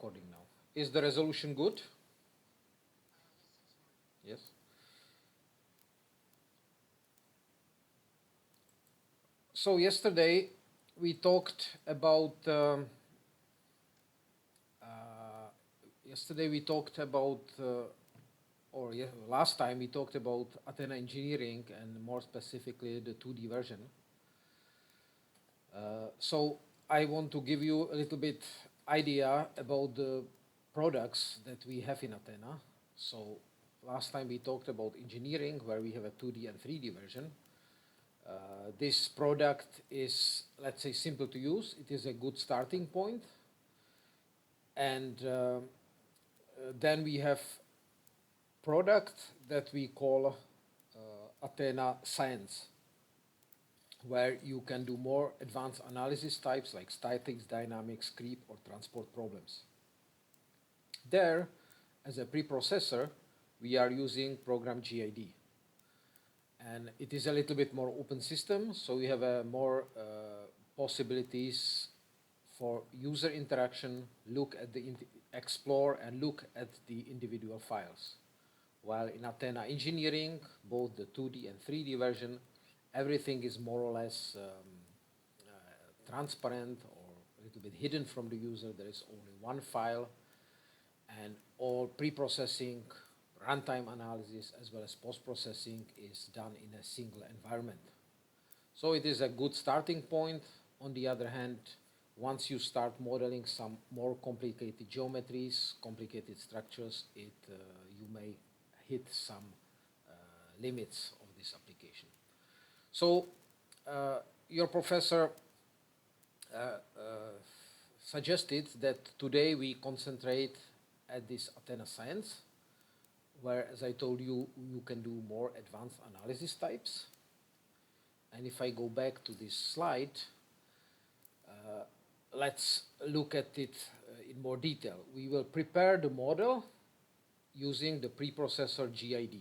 Recording now. Is the resolution good? Yes. So yesterday we talked about last time we talked about ATENA engineering and more specifically the 2D version. So I want to give you a little bit idea about the products that we have in ATENA. So last time we talked about engineering, where we have a 2D and 3D version. This product is, let's say, simple to use. It is a good starting point. And then we have product that we call ATENA Science, where you can do more advanced analysis types like statics, dynamics, creep, or transport problems. There, as a preprocessor, we are using program GiD. And it is a little bit more open system, so we have more possibilities for user interaction, explore and look at the individual files. While in ATENA engineering, both the 2D and 3D version, everything is more or less transparent or a little bit hidden from the user. There is only one file, and all pre-processing, runtime analysis, as well as post-processing is done in a single environment. So it is a good starting point. On the other hand, once you start modeling some more complicated geometries, complicated structures, you may hit some limits of this application. So your professor suggested that today we concentrate at this ATENA Science, where, as I told you, you can do more advanced analysis types. And if I go back to this slide, let's look at it in more detail. We will prepare the model using the preprocessor GiD.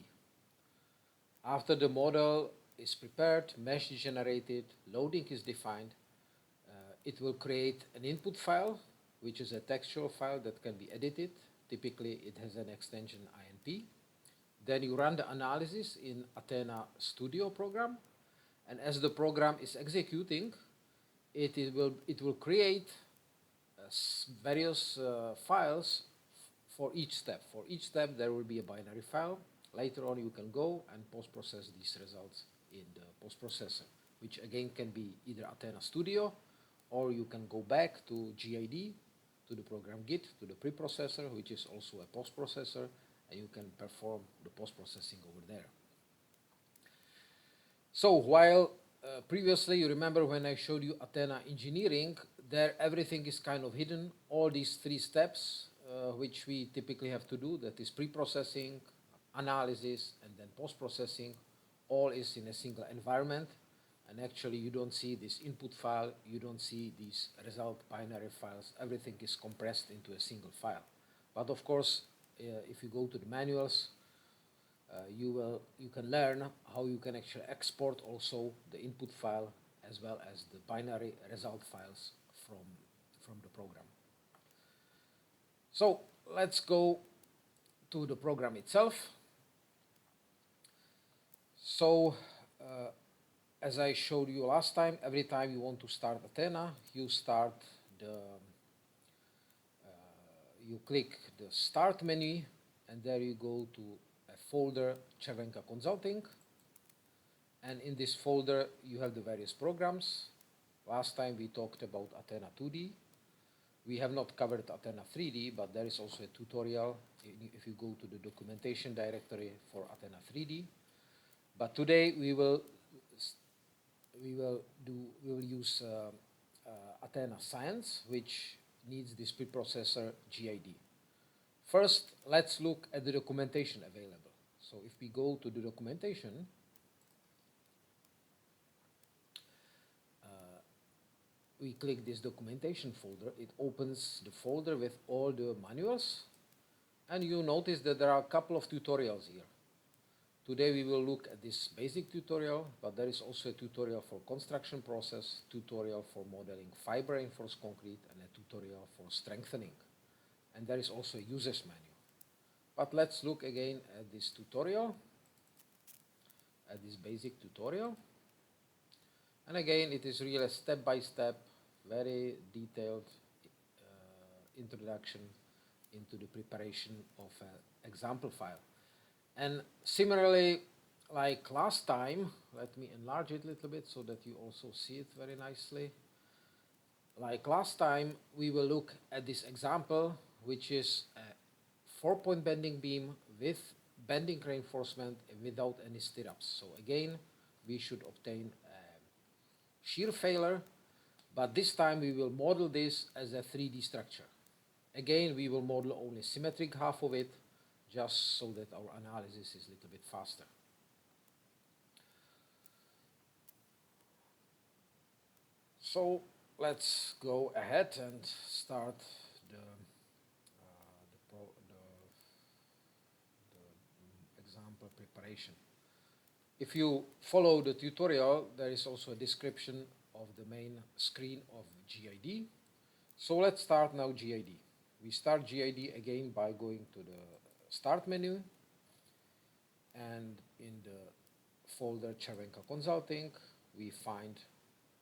After the model is prepared, mesh is generated, loading is defined, it will create an input file, which is a textual file that can be edited. Typically, it has an extension INP. Then you run the analysis in ATENA Studio program, and as the program is executing, it will create various files for each step. For each step, there will be a binary file. Later on, you can go and post-process these results in the post-processor, which again can be either ATENA Studio, or you can go back to GiD, to the program GiD, to the preprocessor, which is also a post-processor, and you can perform the post-processing over there. So while previously, you remember when I showed you ATENA engineering, there everything is kind of hidden. All these three steps, which we typically have to do, that is pre-processing, analysis, and then post-processing, all is in a single environment. And actually, you don't see this input file, you don't see these result binary files. Everything is compressed into a single file. But of course, if you go to the manuals, you can learn how you can actually export also the input file as well as the binary result files from the program. So let's go to the program itself. So as I showed you last time, every time you want to start ATENA, you click the Start menu, and there you go to a folder, Cervenka Consulting. And in this folder, you have the various programs. Last time we talked about ATENA 2D. We have not covered ATENA 3D, but there is also a tutorial if you go to the documentation directory for ATENA 3D. But today we will use ATENA Science, which needs this preprocessor GiD. First, let's look at the documentation available. So if we go to the documentation, we click this documentation folder. It opens the folder with all the manuals, and you notice that there are a couple of tutorials here. Today we will look at this basic tutorial, but there is also a tutorial for construction process, tutorial for modeling fiber reinforced concrete, and a tutorial for strengthening. and there is also a user's menu. But let's look again at this tutorial, at this basic tutorial. And again, it is really a step-by-step, very detailed introduction into the preparation of an example file. And similarly, like last time, let me enlarge it a little bit so that you also see it very nicely. Like last time, we will look at this example, which is a 4-point bending beam with bending reinforcement without any stirrups. So again, we should obtain shear failure, but this time we will model this as a 3D structure. Again, we will model only symmetric half of it, just so that our analysis is a little bit faster. So let's go ahead and start the example preparation. If you follow the tutorial, there is also a description of the main screen of GiD. So let's start now GiD. We start GiD again by going to the Start menu, and in the folder Chervenka Consulting, we find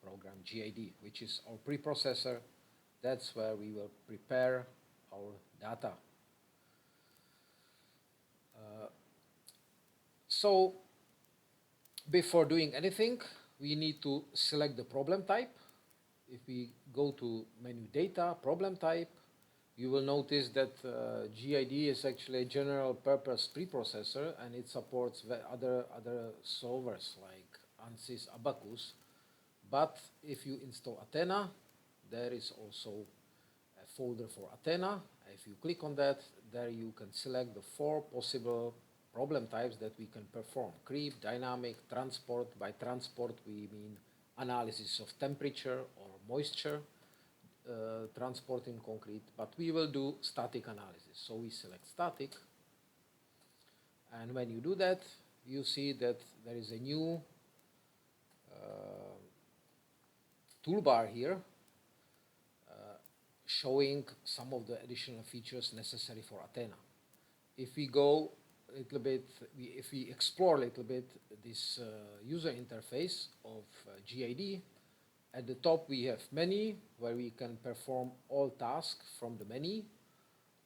program GiD, which is our preprocessor. That's where we will prepare our data. So before doing anything, we need to select the problem type. If we go to menu Data, Problem Type, you will notice that GiD is actually a general purpose preprocessor, and it supports other solvers like ANSYS, Abacus. But if you install ATENA, there is also a folder for ATENA. If you click on that, there you can select the 4 possible problem types that we can perform: creep, dynamic, transport. By transport we mean analysis of temperature or moisture, transporting concrete, but we will do static analysis. So we select static, and when you do that, you see that there is a new toolbar here showing some of the additional features necessary for ATENA. If we go a little bit, if we explore a little bit this user interface of GiD, at the top we have menu, where we can perform all tasks from the menu,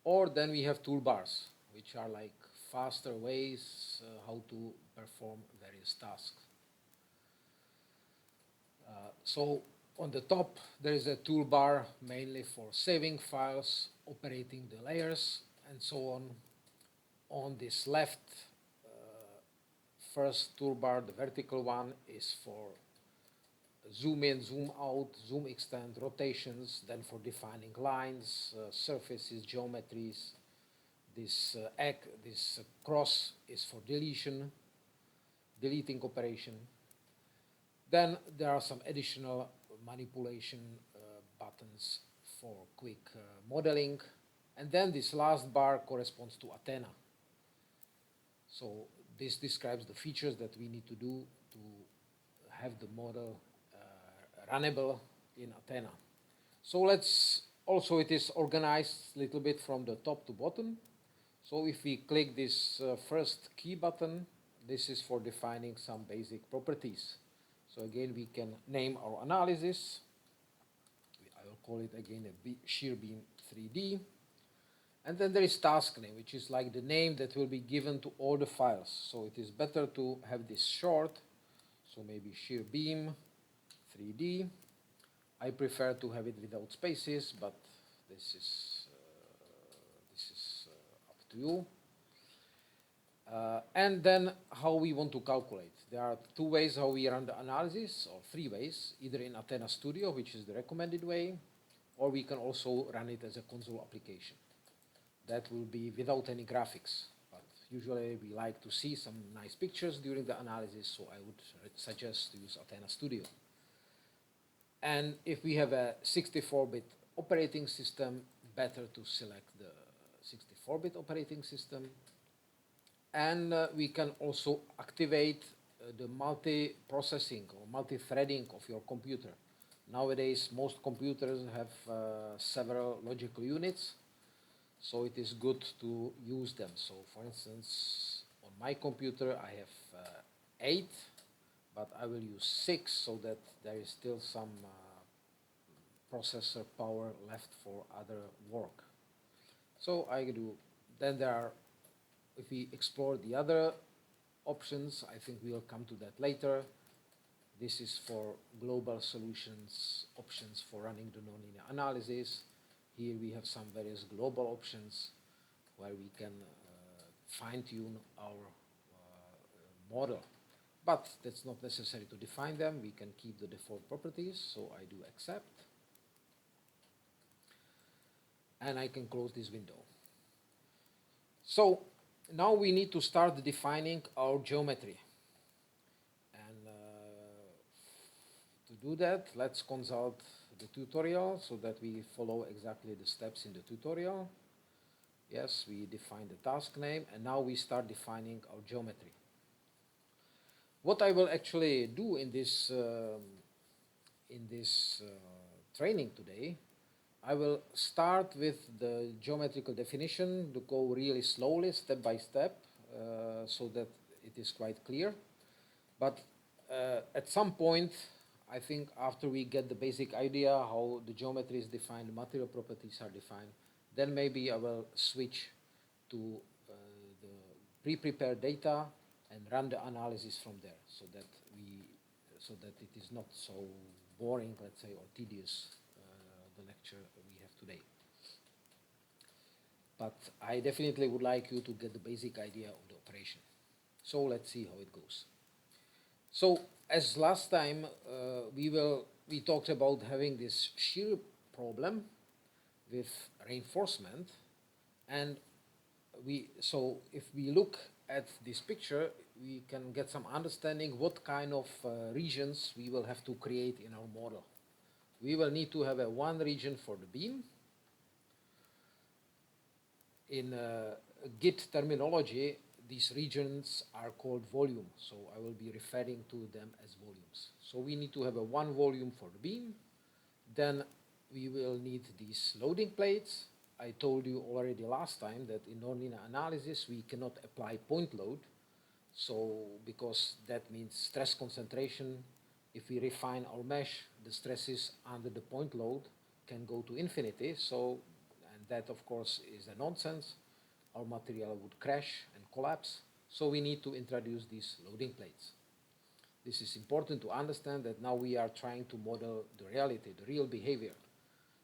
or then we have toolbars, which are like faster ways how to perform various tasks. So on the top there is a toolbar mainly for saving files, operating the layers, and so on. On this left first toolbar, the vertical one, is for zoom in, zoom out, zoom extend, rotations, then for defining lines, surfaces, geometries. This cross is for deleting operation. Then there are some additional manipulation buttons for quick modeling. And then this last bar corresponds to ATENA. So this describes the features that we need to do to have the model runnable in ATENA. So it is organized a little bit from the top to bottom. So if we click this first key button, this is for defining some basic properties. So again, we can name our analysis. I will call it again a shear beam 3D. And then there is task name, which is like the name that will be given to all the files. So it is better to have this short. So maybe shear beam 3D. I prefer to have it without spaces, but this is up to you. And then how we want to calculate. There are 2 ways how we run the analysis, or 3 ways, either in ATENA Studio, which is the recommended way, or we can also run it as a console application. That will be without any graphics, but usually we like to see some nice pictures during the analysis, so I would suggest to use ATENA Studio. And if we have a 64-bit operating system, better to select the 64-bit operating system. And we can also activate the multi-processing or multi-threading of your computer. Nowadays, most computers have several logical units. so it is good to use them. So for instance, on my computer I have 8, but I will use 6 so that there is still some processor power left for other work. So I do, then there are, if we explore the other options, I think we will come to that later. This is for global solutions, options for running the nonlinear analysis. Here we have some various global options where we can fine-tune our model. But that's not necessary to define them. We can keep the default properties, so I do accept. And I can close this window. So now we need to start defining our geometry. And to do that, let's consult the tutorial so that we follow exactly the steps in the tutorial. Yes, we define the task name, and now we start defining our geometry. What I will actually do in this training today, I will start with the geometrical definition, to go really slowly, step by step, so that it is quite clear. But at some point, I think after we get the basic idea how the geometry is defined, the material properties are defined, then maybe I will switch to the pre-prepared data and run the analysis from there, so that it is not so boring, let's say, or tedious, the lecture we have today. But I definitely would like you to get the basic idea of the operation. So let's see how it goes. So as last time, we talked about having this shear problem with reinforcement, and so if we look at this picture, we can get some understanding what kind of regions we will have to create in our model. We will need to have one region for the beam. In GiD terminology, these regions are called volume, so I will be referring to them as volumes. So we need to have one volume for the beam. Then we will need these loading plates. I told you already last time that in nonlinear analysis we cannot apply point load, so because that means stress concentration. If we refine our mesh, the stresses under the point load can go to infinity, so, and that of course is a nonsense. Our material would crash and collapse, so we need to introduce these loading plates. This is important to understand that now we are trying to model the reality, the real behavior.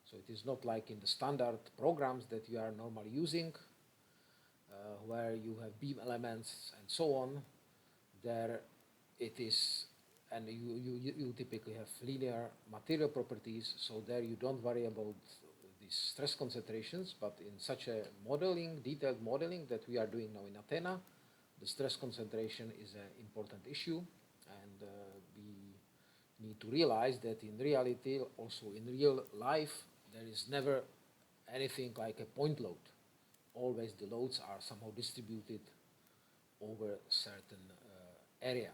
So it is not like in the standard programs that you are normally using, where you have beam elements and so on. There it is, and you typically have linear material properties, so there you don't worry about these stress concentrations, but in such a modeling, detailed modeling that we are doing now in ATENA, the stress concentration is an important issue, and we need to realize that in reality, also in real life, there is never anything like a point load. Always the loads are somehow distributed over a certain area.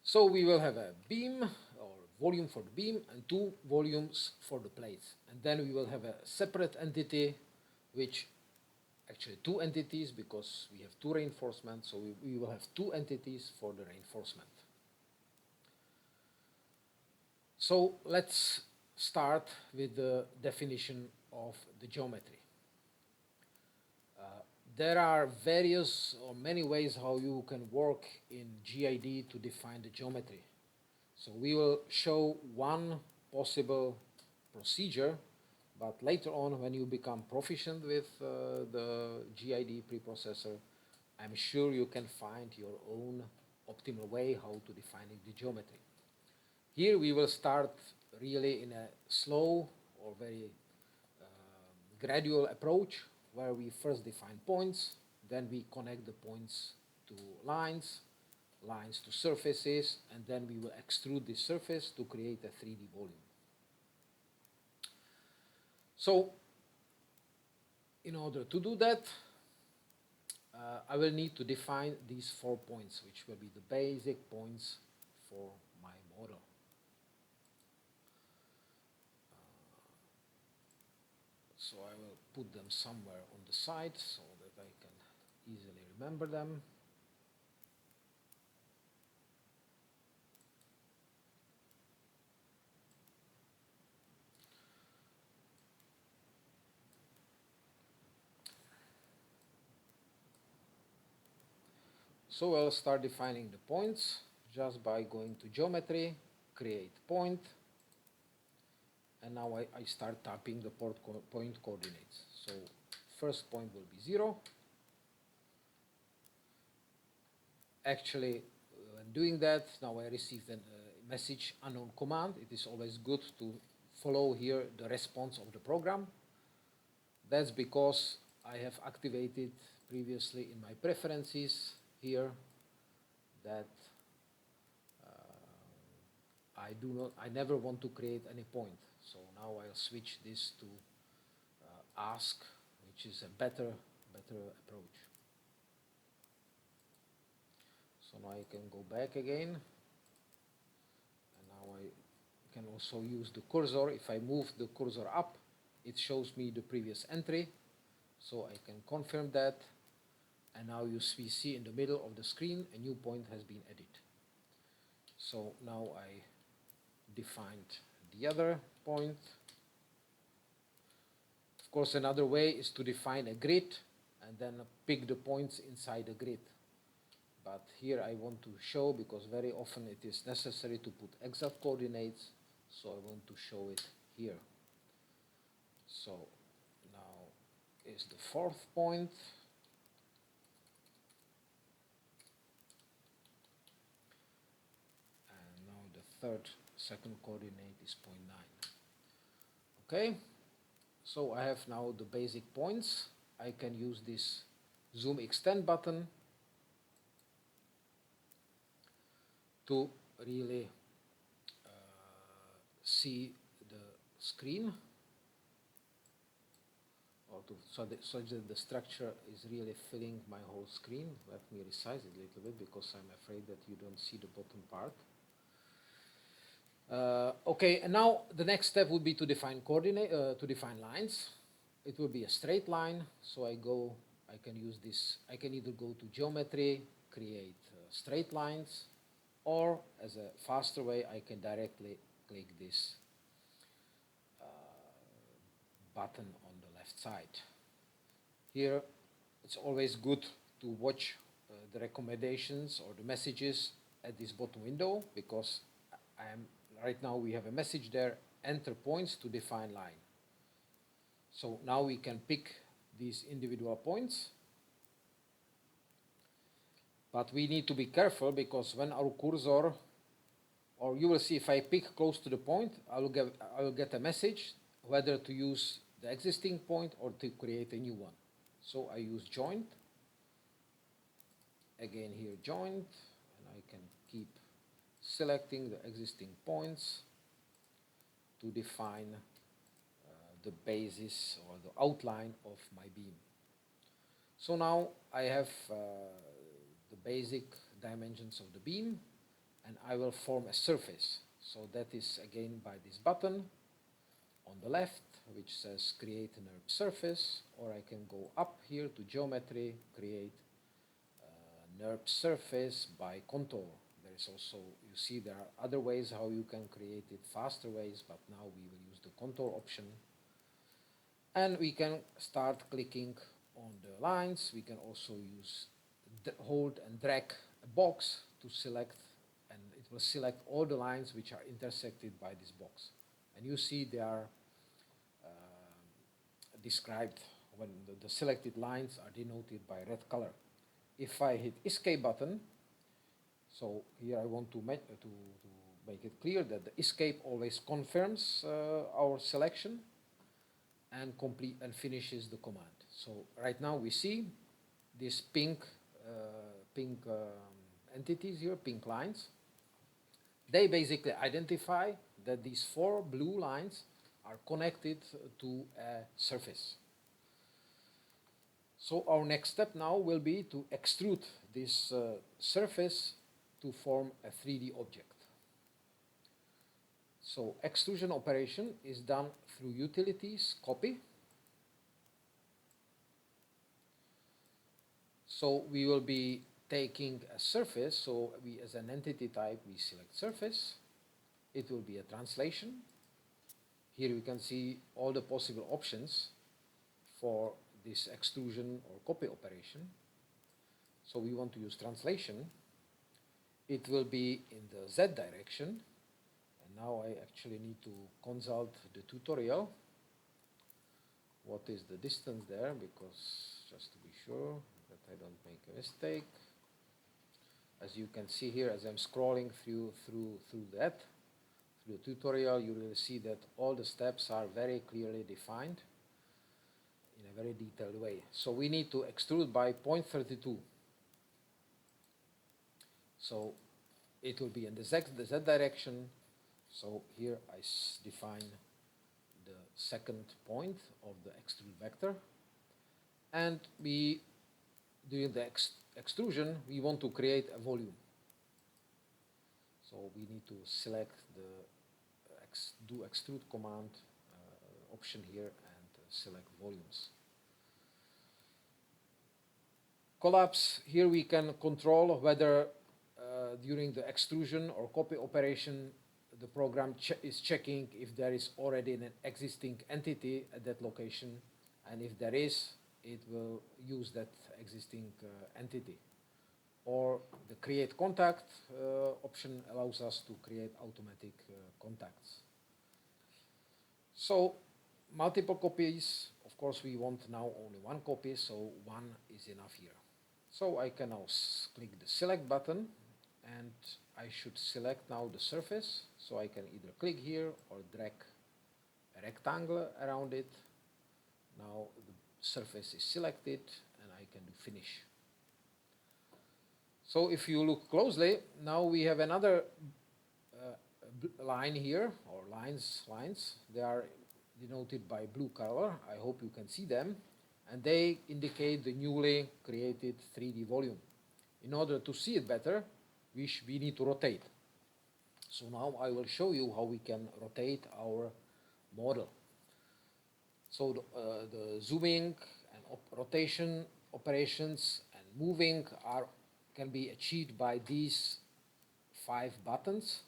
So we will have a beam or volume for the beam and 2 volumes for the plates. And then we will have a separate entity, which actually 2 entities, because we have 2 reinforcements, so we will have 2 entities for the reinforcement. So let's start with the definition of the geometry. There are various or many ways how you can work in GiD to define the geometry. So we will show one possible procedure, but later on when you become proficient with the GiD preprocessor, I'm sure you can find your own optimal way how to define the geometry. Here we will start really in a slow or very gradual approach, where we first define points, then we connect the points to lines, lines to surfaces, and then we will extrude this surface to create a 3D volume. So in order to do that, I will need to define these 4 points, which will be the basic points for my model. So I will put them somewhere on the side so that I can easily remember them. So I'll start defining the points just by going to geometry, create point, and now I start typing the point coordinates. So first point will be 0. Actually, when doing that, now I received a message unknown command. It is always good to follow here the response of the program. That's because I have activated previously in my preferences here that I never want to create any point. So now I'll switch this to ask, which is a better approach. So now I can go back again, and now I can also use the cursor. If I move the cursor up, it shows me the previous entry, so I can confirm that, and now we see in the middle of the screen a new point has been added. So now I defined the other point. Of course, another way is to define a grid and then pick the points inside the grid. But here I want to show, because very often it is necessary to put exact coordinates, so I want to show it here. So now is the fourth point. And now the second coordinate is 0.9. Okay, so I have now the basic points. I can use this zoom extend button to really see the screen, or so that the structure is really filling my whole screen. Let me resize it a little bit because I'm afraid that you don't see the bottom part. Okay, and now the next step would be to define lines. It will be a straight line, so I can use this. I can either go to geometry, create straight lines, or as a faster way, I can directly click this button on the left side. Here, it's always good to watch the recommendations or the messages at this bottom window, because right now we have a message there, enter points to define line. So now we can pick these individual points. But we need to be careful, because when our cursor, or you will see if I pick close to the point, I will get a message whether to use the existing point or to create a new one. So I use joint. Again here joint, and I can keep selecting the existing points to define the basis or the outline of my beam. So now I have the basic dimensions of the beam, and I will form a surface. So that is again by this button on the left, which says create a NURB surface, or I can go up here to geometry, create a NURB surface by contour. There is also, you see there are other ways how you can create it, faster ways, but now we will use the contour option. And we can start clicking on the lines. We can also use hold and drag a box to select, and it will select all the lines which are intersected by this box. And you see they are described when the selected lines are denoted by red color. If I hit escape button, so here I want to make it clear that the escape always confirms our selection and finishes the command. So right now we see these pink entities here, pink lines. They basically identify that these 4 blue lines are connected to a surface. So our next step now will be to extrude this surface to form a 3D object. So extrusion operation is done through utilities, copy, So we will be taking a surface, so we as an entity type, we select surface. It will be a translation. Here we can see all the possible options for this extrusion or copy operation. So we want to use translation. It will be in the Z direction. And now I actually need to consult the tutorial. What is the distance there? Because just to be sure that I don't make a mistake. As you can see here, as I'm scrolling through the tutorial, you will see that all the steps are very clearly defined in a very detailed way. So we need to extrude by 0.32. So it will be in the Z direction. So here I define the second point of the extrude vector. And during the extrusion, we want to create a volume. So we need to select the do extrude command option here and select volumes. Collapse, here we can control whether during the extrusion or copy operation the program is checking if there is already an existing entity at that location, and if there is, it will use that existing entity. Or the create contact option allows us to create automatic contacts. So multiple copies, of course we want now only one copy, so one is enough here. So I can now click the select button and I should select now the surface. So I can either click here or drag a rectangle around it. Now the surface is selected and I can do finish. So if you look closely, now we have another line here, or lines. They are denoted by blue color. I hope you can see them. And they indicate the newly created 3D volume. In order to see it better, we need to rotate. So now I will show you how we can rotate our model. So the zooming and rotation operations and moving can be achieved by these 5 buttons.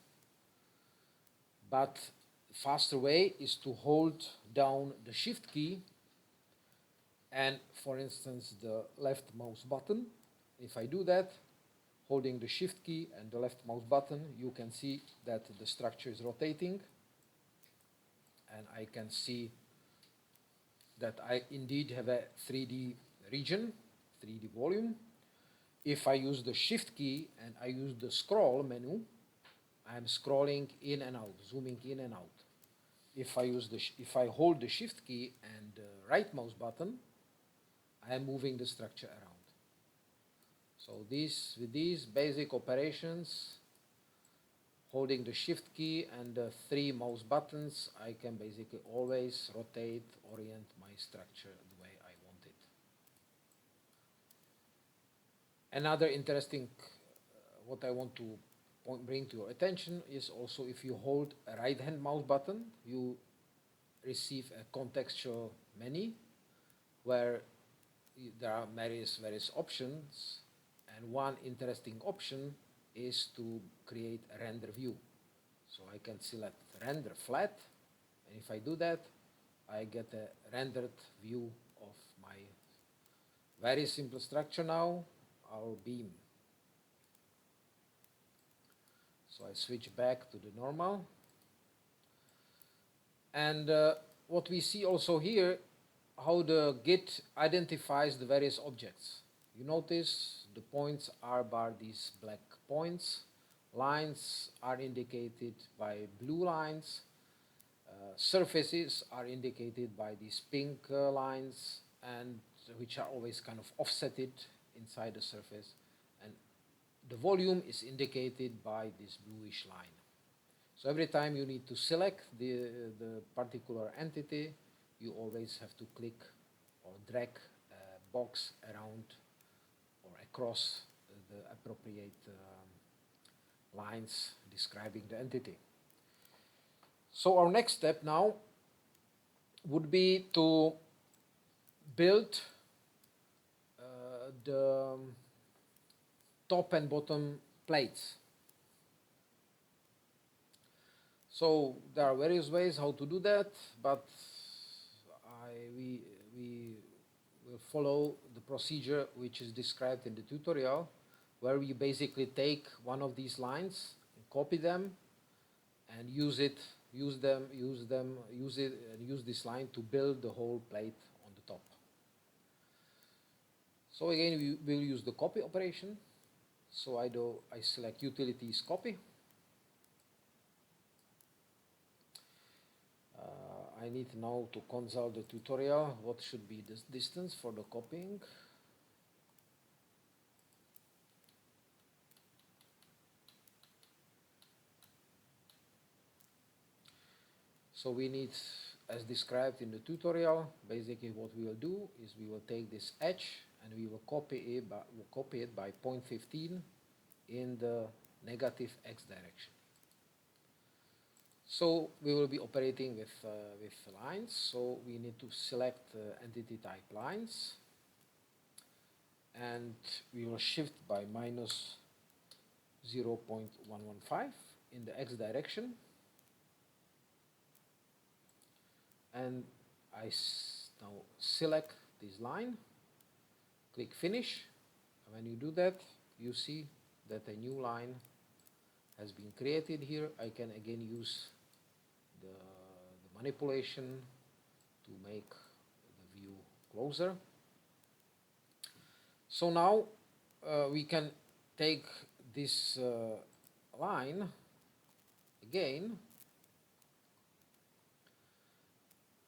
But the faster way is to hold down the shift key and, for instance, the left mouse button. If I do that, holding the shift key and the left mouse button, you can see that the structure is rotating. And I can see that I indeed have a 3D region, 3D volume. If I use the shift key and I use the scroll menu, I'm scrolling in and out, zooming in and out. If I hold the shift key and the right mouse button, I am moving the structure around. So with these basic operations, holding the shift key and the 3 mouse buttons, I can basically always rotate, orient my structure the way I want it. Another interesting, what I want to bring to your attention is also if you hold a right-hand mouse button, you receive a contextual menu where there are various options, and one interesting option is to create a render view. So I can select render flat, and if I do that, I get a rendered view of my very simple structure now, our beam. So I switch back to the normal. And what we see also here, how the GiD identifies the various objects. You notice the points are by these black points. Lines are indicated by blue lines. Surfaces are indicated by these pink lines, and which are always kind of offsetted inside the surface. And the volume is indicated by this bluish line. So every time you need to select the particular entity, you always have to click or drag a box around or across the appropriate lines describing the entity. So our next step now would be to build the top and bottom plates. So there are various ways how to do that, but we will follow the procedure which is described in the tutorial, where we basically take one of these lines and copy them and use it, use this line to build the whole plate on the top. So again, we will use the copy operation. So I select utilities copy. I need now to consult the tutorial. What should be this distance for the copying? So we need, as described in the tutorial, basically what we will do is we will take this edge and we will copy it by 0.15 in the negative x direction. So we will be operating with lines. So we need to select entity type lines, and we will shift by minus 0.115 in the x direction. And I now select this line, click finish, and when you do that, you see that a new line has been created here. I can again use the manipulation to make the view closer. So now we can take this line again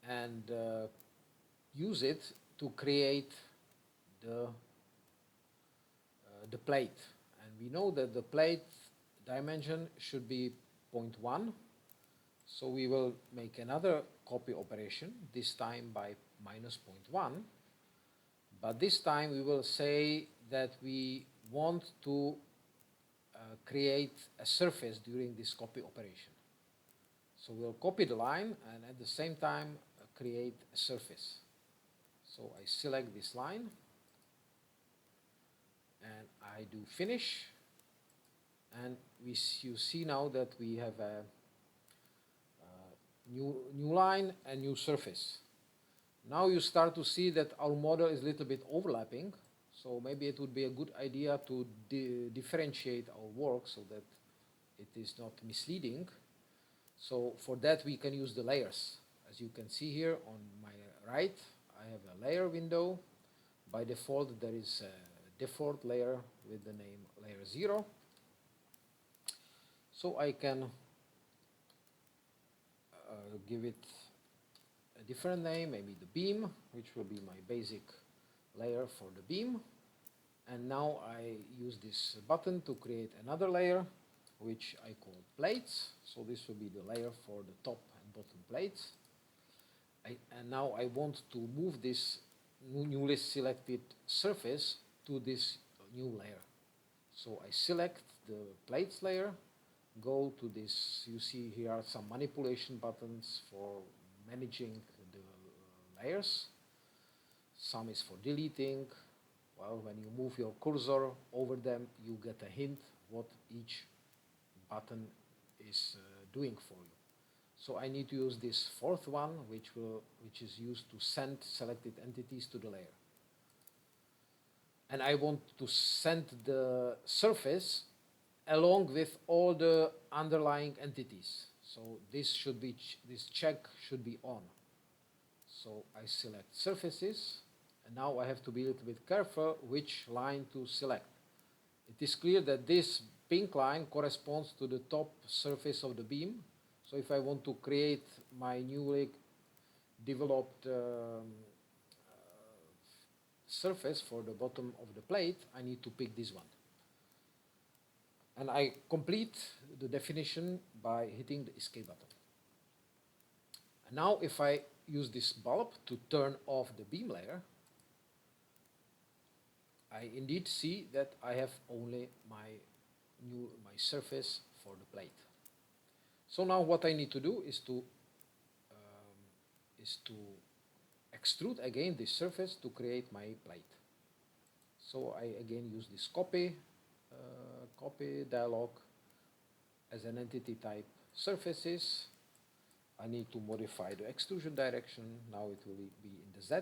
and use it to create the plate. And we know that the plate dimension should be 0.1. So we will make another copy operation, this time by minus 0.1. But this time we will say that we want to create a surface during this copy operation. So we'll copy the line and at the same time create a surface. So I select this line and I do finish, and you see now that we have a new line and new surface. Now you start to see that our model is a little bit overlapping, so maybe it would be a good idea to differentiate our work so that it is not misleading. So for that we can use the layers. As you can see here on my right, I have a layer window. By default there is a default layer with the name layer 0. So I can give it a different name, maybe the beam, which will be my basic layer for the beam. And now I use this button to create another layer, which I call plates. So this will be the layer for the top and bottom plates. And now I want to move this newly selected surface to this new layer. So I select the plates layer, go to this, you see here are some manipulation buttons for managing the layers. Some is for deleting. Well, when you move your cursor over them, you get a hint what each button is doing for you. So I need to use this fourth one, which is used to send selected entities to the layer. And I want to send the surface along with all the underlying entities. So this check should be on. So I select surfaces, and now I have to be a little bit careful which line to select. It is clear that this pink line corresponds to the top surface of the beam. So if I want to create my newly developed surface for the bottom of the plate, I need to pick this one. And I complete the definition by hitting the escape button. And now if I use this bulb to turn off the beam layer, I indeed see that I have only my surface for the plate. So now what I need to do is to extrude again this surface to create my plate. So I again use this copy dialog as an entity type surfaces. I need to modify the extrusion direction. Now it will be in the Z.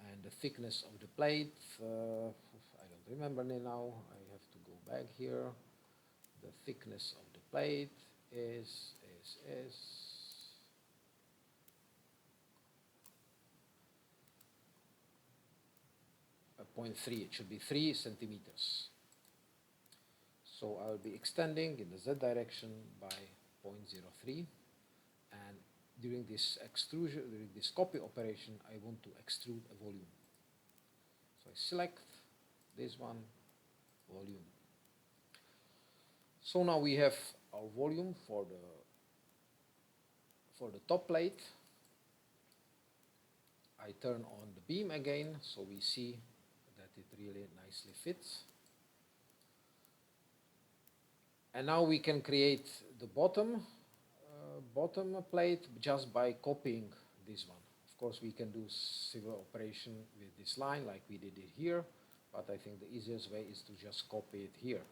And the thickness of the plate, I don't remember now. I have to go back here. The thickness of the plate is 0.3. It should be 3 centimeters. So I will be extending in the Z direction by 0.03, and during this extrusion, during this copy operation, I want to extrude a volume. So I select this one, volume. So now we have our volume for the top plate. I turn on the beam again, so we see that it really nicely fits. And now we can create the bottom plate just by copying this one. Of course, we can do several operation with this line like we did it here, but I think the easiest way is to just copy it here.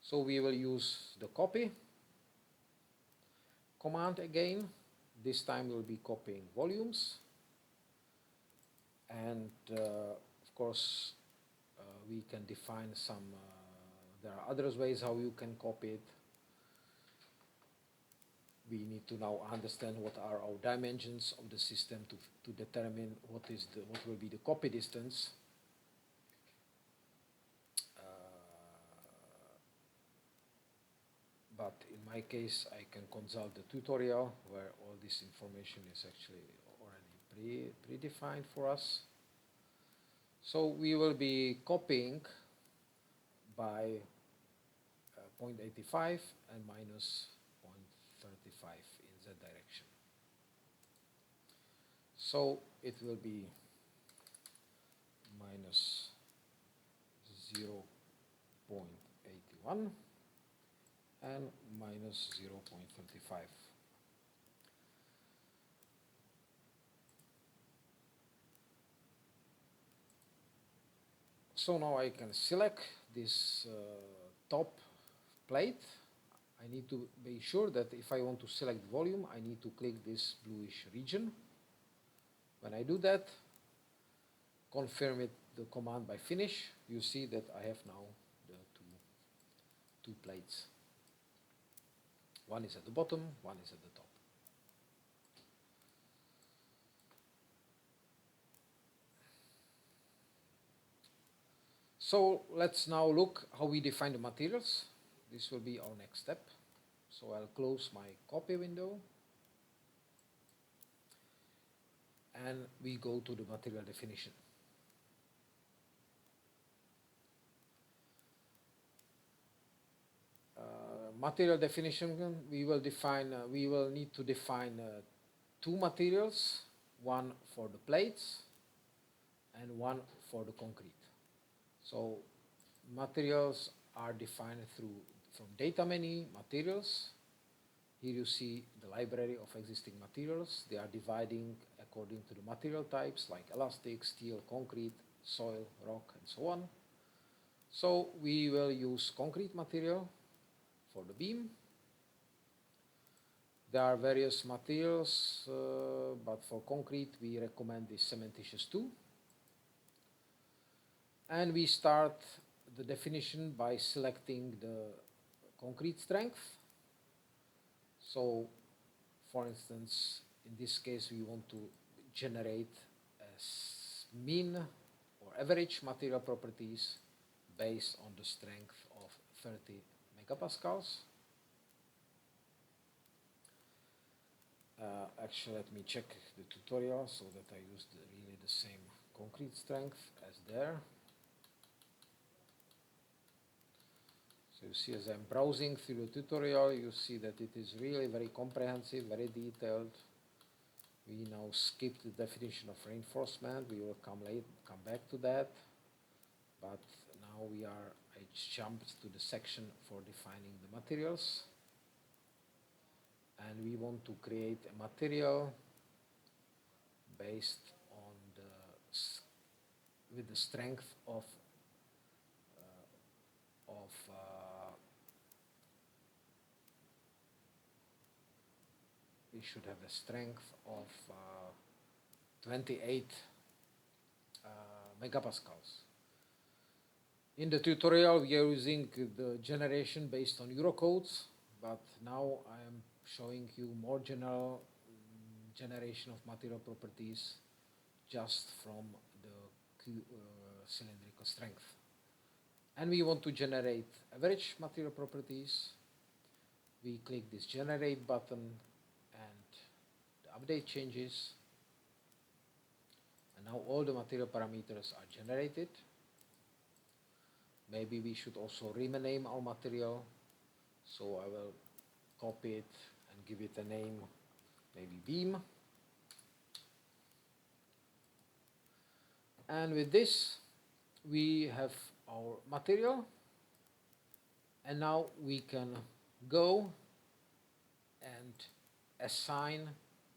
So we will use the copy command again. This time we'll be copying volumes. And of course, we can define some, there are other ways how you can copy it. We need to now understand what are our dimensions of the system to determine what will be the copy distance. But in my case, I can consult the tutorial where all this information is actually already predefined for us. So we will be copying by 0.85 and minus 0.35 in Z direction. So it will be minus 0.81 and minus 0.35. So now I can select this top plate. I need to be sure that if I want to select volume, I need to click this bluish region. When I do that, confirm it, the command by finish, you see that I have now the two plates. One is at the bottom, one is at the top. So let's now look how we define the materials. This will be our next step. So I'll close my copy window. And we go to the material definition. Material definition, we will need to define two materials, one for the plates and one for the concrete. So materials are defined from data menu materials. Here you see the library of existing materials. They are dividing according to the material types like elastic, steel, concrete, soil, rock, and so on. So we will use concrete material for the beam. There are various materials, but for concrete we recommend this cementitious 2. And we start the definition by selecting the concrete strength. So, for instance, in this case we want to generate mean or average material properties based on the strength of 30 megapascals. Actually, let me check the tutorial so that I used really the same concrete strength as there. So you see, as I'm browsing through the tutorial, you see that it is really very comprehensive, very detailed. We now skip the definition of reinforcement. We will come back to that. But now I jumped to the section for defining the materials. And we want to create a material based on the with the strength of we should have a strength of 28 megapascals. In the tutorial we are using the generation based on Eurocodes, but now I am showing you more general generation of material properties just from the cylindrical strength. And we want to generate average material properties. We click this generate button and the update changes. And now all the material parameters are generated. Maybe we should also rename our material. So I will copy it and give it a name, maybe beam. And with this, we have our material. And now we can go and assign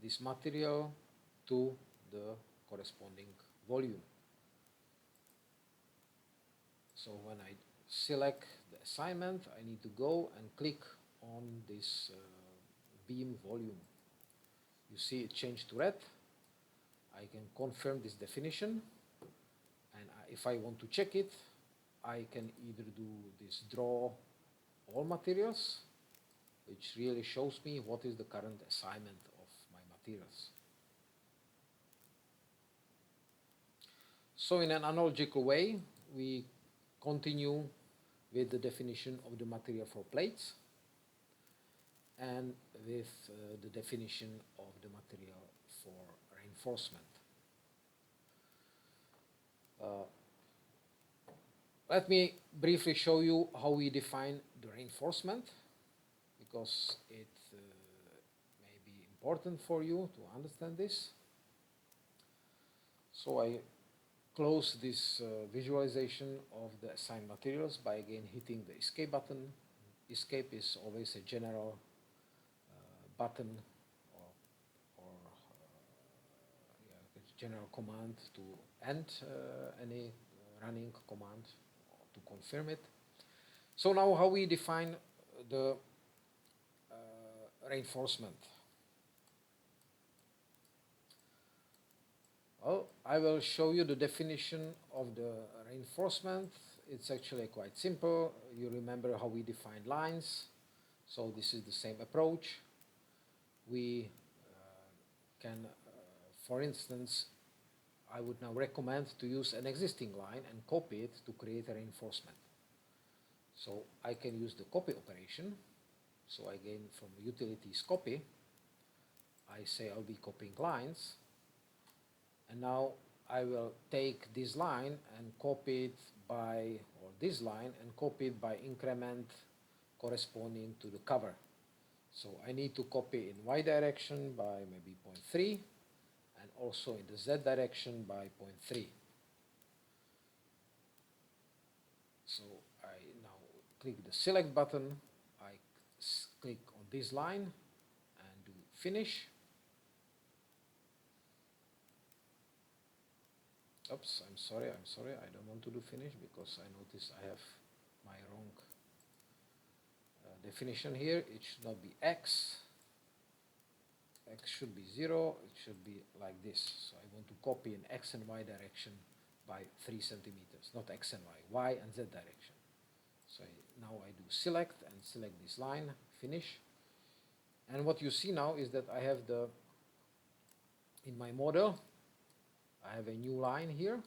this material to the corresponding volume. So when I select the assignment, I need to go and click on this beam volume. You see it changed to red. I can confirm this definition, and if I want to check it, I can either do this draw all materials, which really shows me what is the current assignment of my materials. So in an analogical way, we continue with the definition of the material for plates and with the definition of the material for reinforcement. Let me briefly show you how we define the reinforcement, because it may be important for you to understand this. So I close this visualization of the assigned materials by again hitting the escape button. Escape is always a general button or general command to end any running command, to confirm it. So now how we define the reinforcement. Well, I will show you the definition of the reinforcement. It's actually quite simple. You remember how we define lines. So this is the same approach. We can, for instance, I would now recommend to use an existing line and copy it to create a reinforcement. So I can use the copy operation. So again, from utilities copy, I say I'll be copying lines. And now I will take this line and copy it by, or this line, and copy it by increment corresponding to the cover. So I need to copy in Y direction by maybe 0.3, and also in the Z direction by 0.3. So I now click the select button, I click on this line and do finish. Oops, I'm sorry, I don't want to do finish because I notice I have my wrong definition here. It should not be X. X should be 0, it should be like this. So I want to copy in X and Y direction by 3 centimeters, not X and Y and Z direction. So now I do select and select this line, finish. And what you see now is that I have in my model, I have a new line here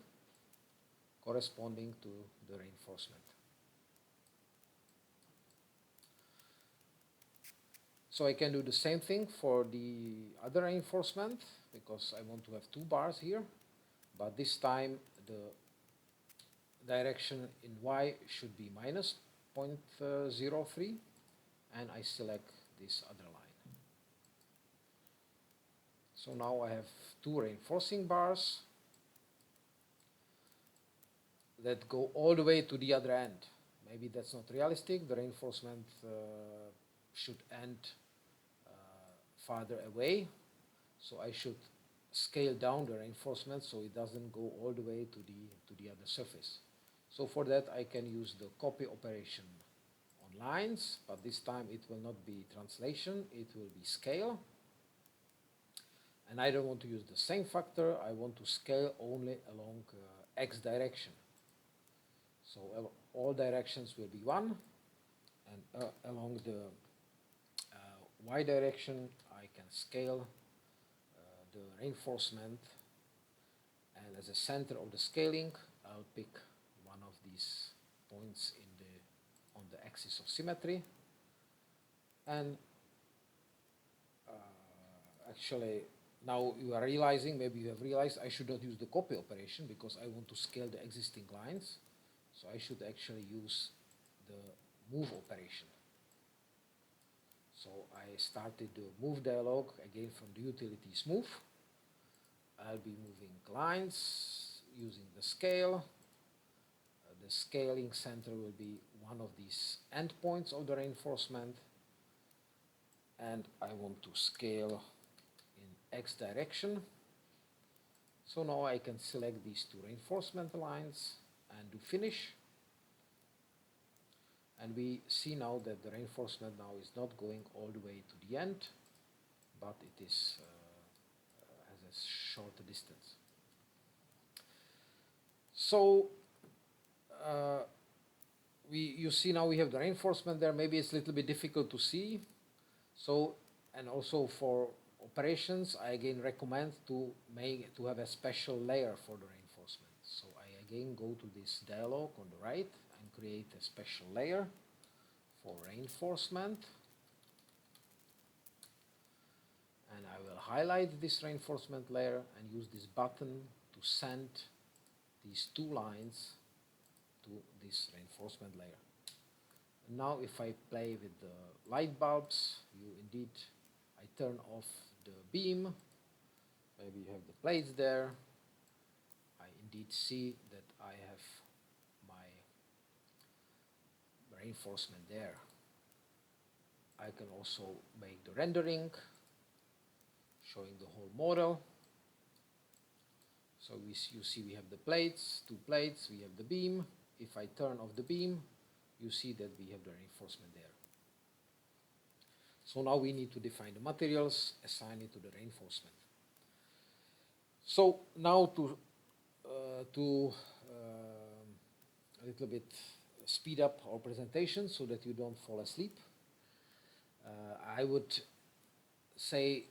corresponding to the reinforcement. So I can do the same thing for the other reinforcement, because I want to have 2 bars here, but this time the direction in Y should be minus 0.03, and I select this other line. So now I have 2 reinforcing bars that go all the way to the other end. Maybe that's not realistic. The reinforcement should end farther away. So I should scale down the reinforcement so it doesn't go all the way to the other surface. So for that I can use the copy operation on lines, but this time it will not be translation, it will be scale. And I don't want to use the same factor, I want to scale only along x direction. So all directions will be 1, and along the y direction I can scale the reinforcement, and as a center of the scaling I'll pick one of these points on the axis of symmetry. And actually now you are realizing, maybe you have realized, I should not use the copy operation because I want to scale the existing lines. So I should actually use the move operation. So I started the move dialog again from the utilities move. I'll be moving lines using the scale. The scaling center will be one of these endpoints of the reinforcement. And I want to scale in x direction. So now I can select these two reinforcement lines and do finish. And we see now that the reinforcement now is not going all the way to the end, but it is has a short distance. So you see now we have the reinforcement there. Maybe it's a little bit difficult to see. So, and also for operations, I again recommend to have a special layer for the reinforcement. So I again go to this dialog on the right and create a special layer for reinforcement. And I will highlight this reinforcement layer and use this button to send these two lines to this reinforcement layer. And now if I play with the light bulbs, I turn off the beam, maybe you have the plates there, I indeed see that I have my reinforcement there. I can also make the rendering, showing the whole model. So you see we have the plates, two plates, we have the beam. If I turn off the beam, you see that we have the reinforcement there. So now we need to define the materials, assign it to the reinforcement. So now to a little bit speed up our presentation so that you don't fall asleep, I would say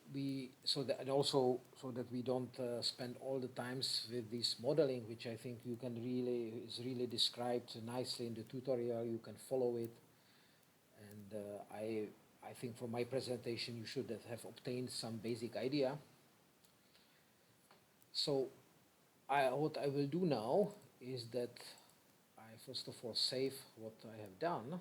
so that we don't spend all the times with this modeling, which I think is really described nicely in the tutorial. You can follow it, and I think from my presentation you should have obtained some basic idea. So what I will do now is that I first of all save what I have done.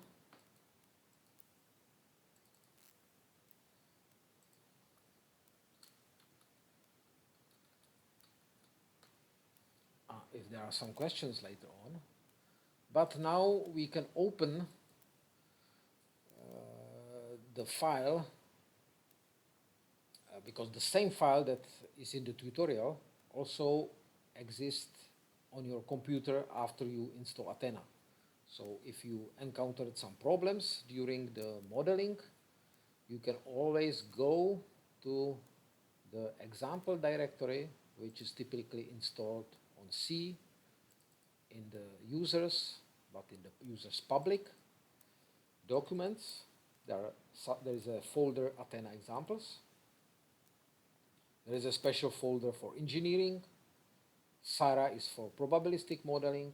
If there are some questions later on. But now we can open the file, because the same file that is in the tutorial also exists on your computer after you install ATENA. So if you encountered some problems during the modeling, you can always go to the example directory, which is typically installed on C in the users, but in the users public documents. There is a folder ATENA examples. There is a special folder for engineering. SARA is for probabilistic modeling,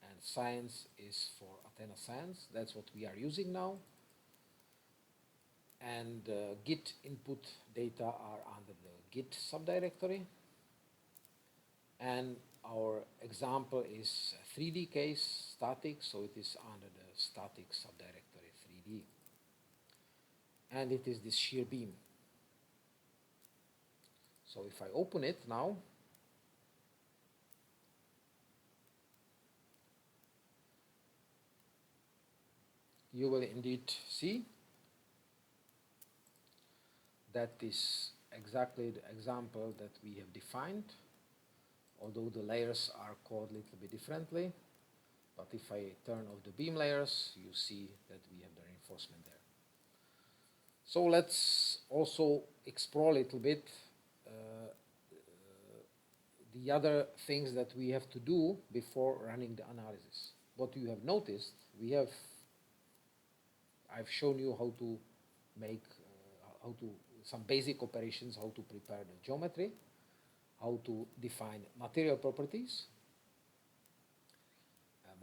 and science is for ATENA Science. That's what we are using now. And GiD input data are under the GiD subdirectory. And our example is a 3D case, static, so it is under the static subdirectory 3D. And it is this shear beam. So if I open it now, you will indeed see that this exactly the example that we have defined, although the layers are called a little bit differently. But if I turn off the beam layers, you see that we have the reinforcement there. So let's also explore a little bit the other things that we have to do before running the analysis. What you have noticed, I've shown you how to make, some basic operations, how to prepare the geometry, how to define material properties,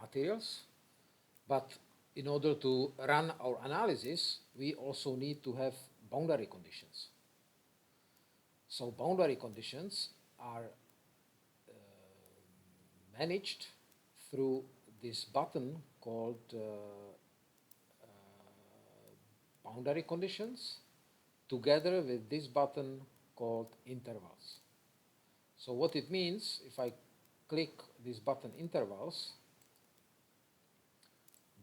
materials. But in order to run our analysis, we also need to have boundary conditions. So boundary conditions are managed through this button called boundary conditions, together with this button called intervals. So what it means, if I click this button intervals,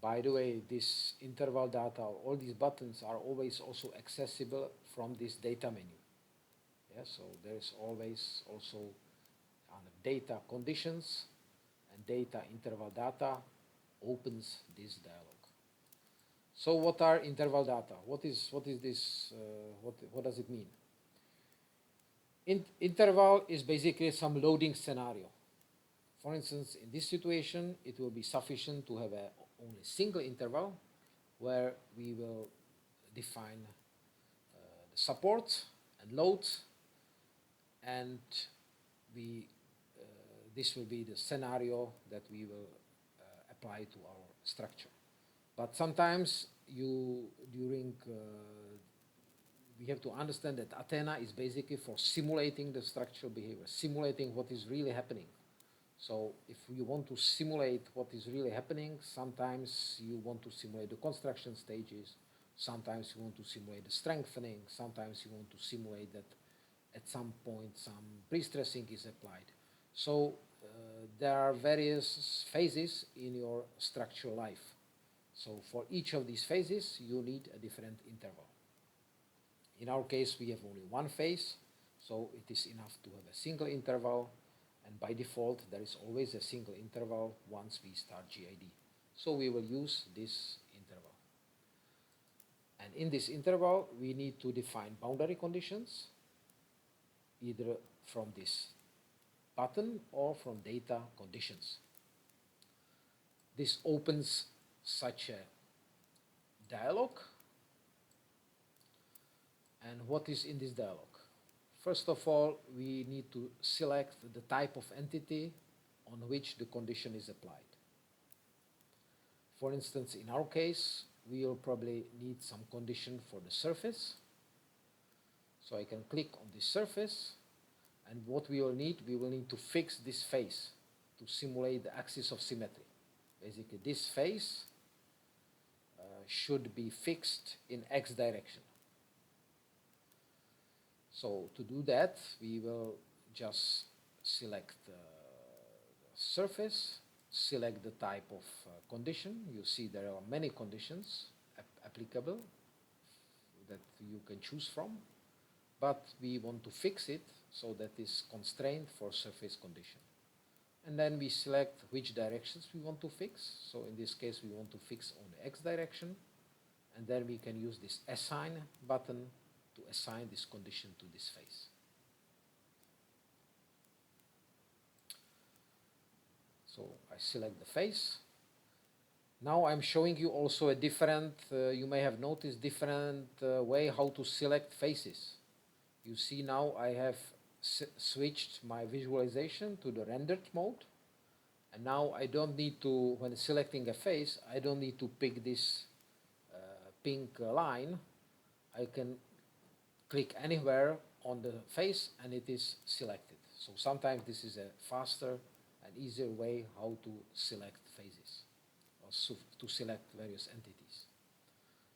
by the way, this interval data, all these buttons are always also accessible from this data menu. Yeah, so there's always also under data conditions, and data interval data opens this dialog. So what are interval data? What is this? What does it mean? Interval is basically some loading scenario. For instance, in this situation, it will be sufficient to have only a single interval where we will define the support and loads, and this will be the scenario that we will apply to our structure. But sometimes we have to understand that ATENA is basically for simulating the structural behavior, simulating what is really happening. So if you want to simulate what is really happening, sometimes you want to simulate the construction stages, sometimes you want to simulate the strengthening, sometimes you want to simulate that at some point some pre-stressing is applied. So there are various phases in your structural life. So for each of these phases, you need a different interval. In our case, we have only one phase, so it is enough to have a single interval, and by default, there is always a single interval once we start GiD. So we will use this interval. And in this interval, we need to define boundary conditions, either from this button or from data conditions. This opens such a dialog. And what is in this dialog? First of all, we need to select the type of entity on which the condition is applied. For instance, in our case, we will probably need some condition for the surface. So I can click on this surface, and what we will need to fix this face to simulate the axis of symmetry. Basically, this face should be fixed in x direction. So to do that, we will just select the surface, select the type of condition. You see there are many conditions applicable that you can choose from, but we want to fix it so that is constrained for surface condition. And then we select which directions we want to fix. So in this case, we want to fix on the x direction, and then we can use this assign button to assign this condition to this face. So I select the face. Now I'm showing you also a different, you may have noticed, different way how to select faces. You see now I have switched my visualization to the rendered mode. And now I don't need to, when selecting a face, I don't need to pick this pink line. I can click anywhere on the face and it is selected. So sometimes this is a faster and easier way how to select phases, or to select various entities.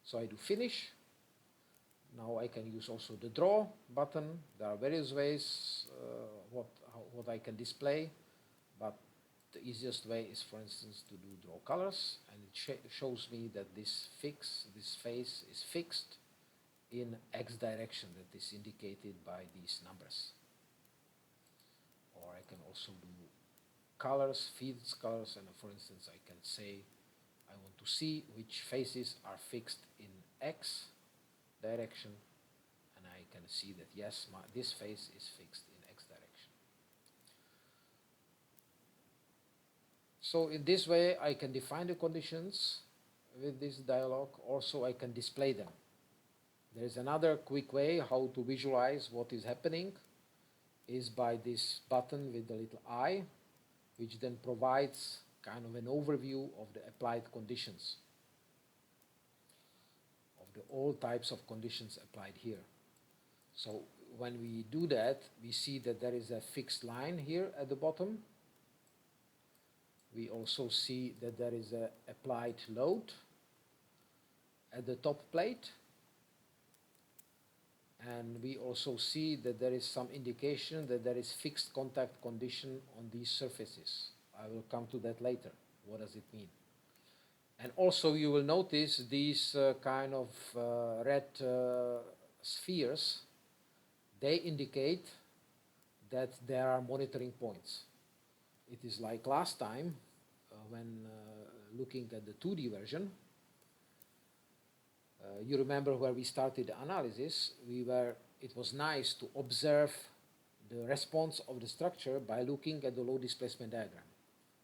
So I do finish. Now I can use also the draw button. There are various ways what I can display, but the easiest way is, for instance, to do draw colors, and it shows me that this face is fixed in x direction that is indicated by these numbers. Or I can also do colors, fields colors, and for instance I can say I want to see which faces are fixed in x direction, and I can see that yes, this face is fixed in x direction. So in this way I can define the conditions with this dialog. Also I can display them. There is another quick way how to visualize what is happening is by this button with the little eye, which then provides kind of an overview of the applied conditions, of the all types of conditions applied here. So when we do that, we see that there is a fixed line here at the bottom. We also see that there is a applied load at the top plate. And we also see that there is some indication that there is fixed contact condition on these surfaces. I will come to that later. What does it mean? And also you will notice these kind of red spheres. They indicate that there are monitoring points. It is like last time when looking at the 2D version. You remember where we started the analysis, it was nice to observe the response of the structure by looking at the load displacement diagram.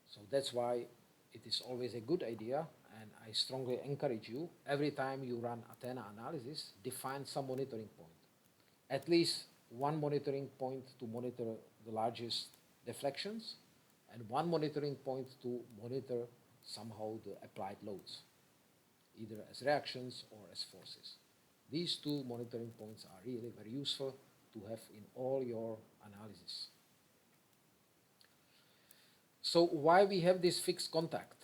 So that's why it is always a good idea, and I strongly encourage you, every time you run ATENA analysis, define some monitoring point. At least one monitoring point to monitor the largest deflections, and one monitoring point to monitor somehow the applied loads, either as reactions or as forces. These two monitoring points are really very useful to have in all your analysis. So why we have this fixed contact?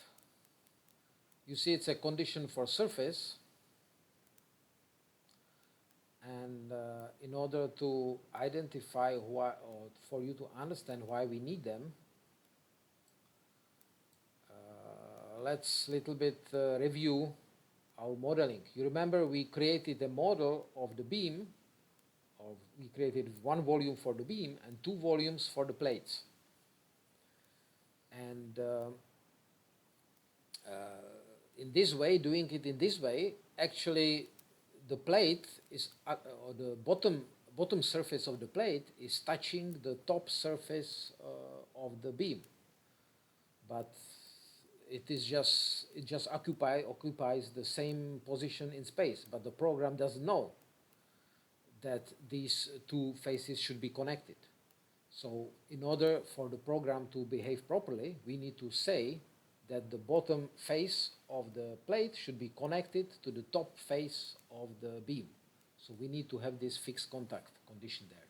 You see it's a condition for surface, and in order to identify why, or for you to understand why we need them, let's little bit review our modeling. You remember we created a model of the beam, or we created one volume for the beam and two volumes for the plates. And in this way, doing it in this way, actually the plate is, or the bottom surface of the plate is touching the top surface of the beam. But it just occupies the same position in space, but the program doesn't know that these two faces should be connected. So in order for the program to behave properly, we need to say that the bottom face of the plate should be connected to the top face of the beam. So we need to have this fixed contact condition there.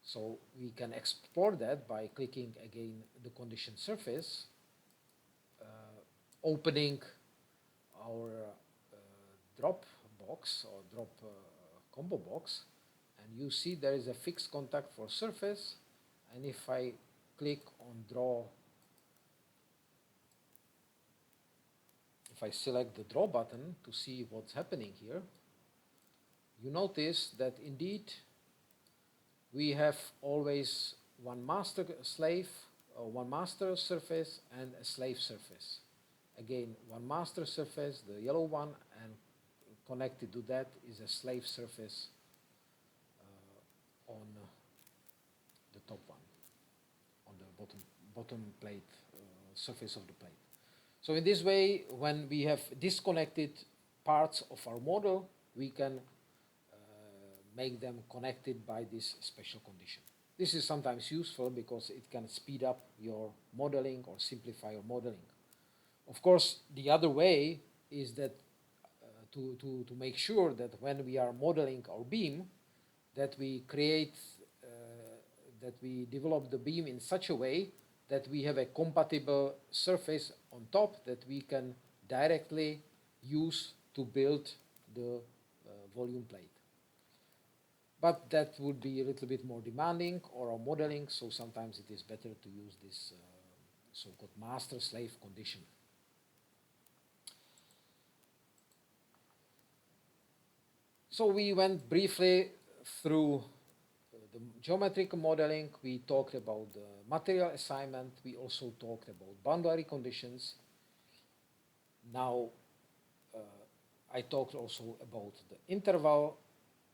So we can export that by clicking again the condition surface, opening our drop box or drop combo box, and you see there is a fixed contact for surface, and if I click on draw, if I select the draw button to see what's happening here, you notice that indeed we have always one master slave, or one master surface and a slave surface. Again, one master surface, the yellow one, and connected to that is a slave surface on the top one, on the bottom plate, surface of the plate. So in this way, when we have disconnected parts of our model, we can make them connected by this special condition. This is sometimes useful because it can speed up your modeling or simplify your modeling. Of course, the other way is that to make sure that when we are modeling our beam, that we create, that we develop the beam in such a way that we have a compatible surface on top that we can directly use to build the volume plate. But that would be a little bit more demanding or our modeling, so sometimes it is better to use this so-called master-slave condition. So we went briefly through the geometric modeling. We talked about the material assignment. We also talked about boundary conditions. Now I talked also about the interval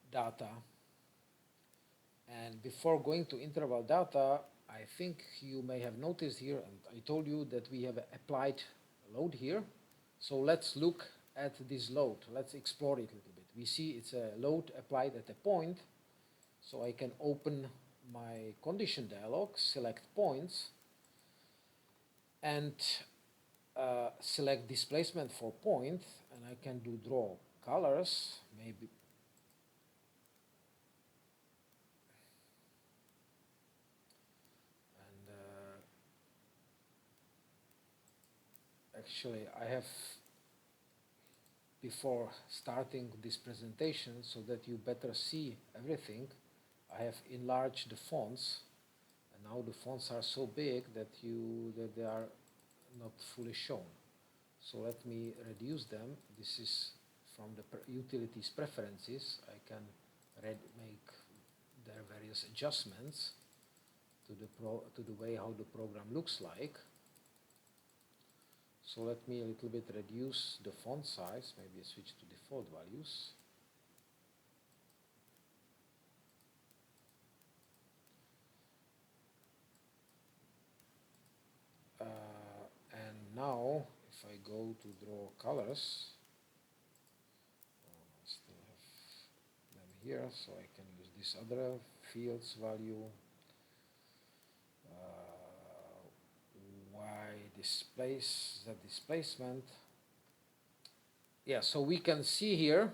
data. And before going to interval data, I think you may have noticed here, and I told you that we have applied load here. So let's look at this load. Let's explore it a little bit. We see it's a load applied at a point. So I can open my condition dialog, select points, and select displacement for point, and I can do draw colors, maybe. And actually I have, before starting this presentation, so that you better see everything, I have enlarged the fonts, and now the fonts are so big that they are not fully shown. So let me reduce them. This is from the utilities preferences. I can make their various adjustments to the way how the program looks like. So let me a little bit reduce the font size, maybe switch to default values. And now, if I go to draw colors, I still have them here, so I can use this other fields value. The displacement. Yeah, so we can see here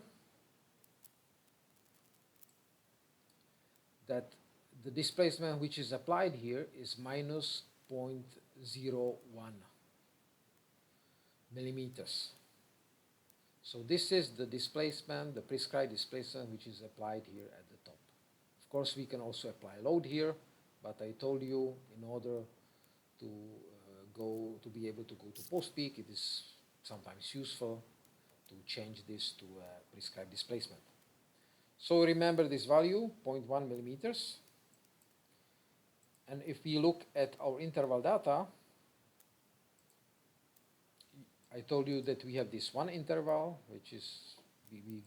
that the displacement which is applied here is minus 0.01 millimeters. So this is the displacement, the prescribed displacement which is applied here at the top. Of course, we can also apply load here, but I told you in order to be able to go to post peak, it is sometimes useful to change this to a prescribed displacement. So remember this value, 0.1 millimeters. And if we look at our interval data, I told you that we have this one interval, which is, we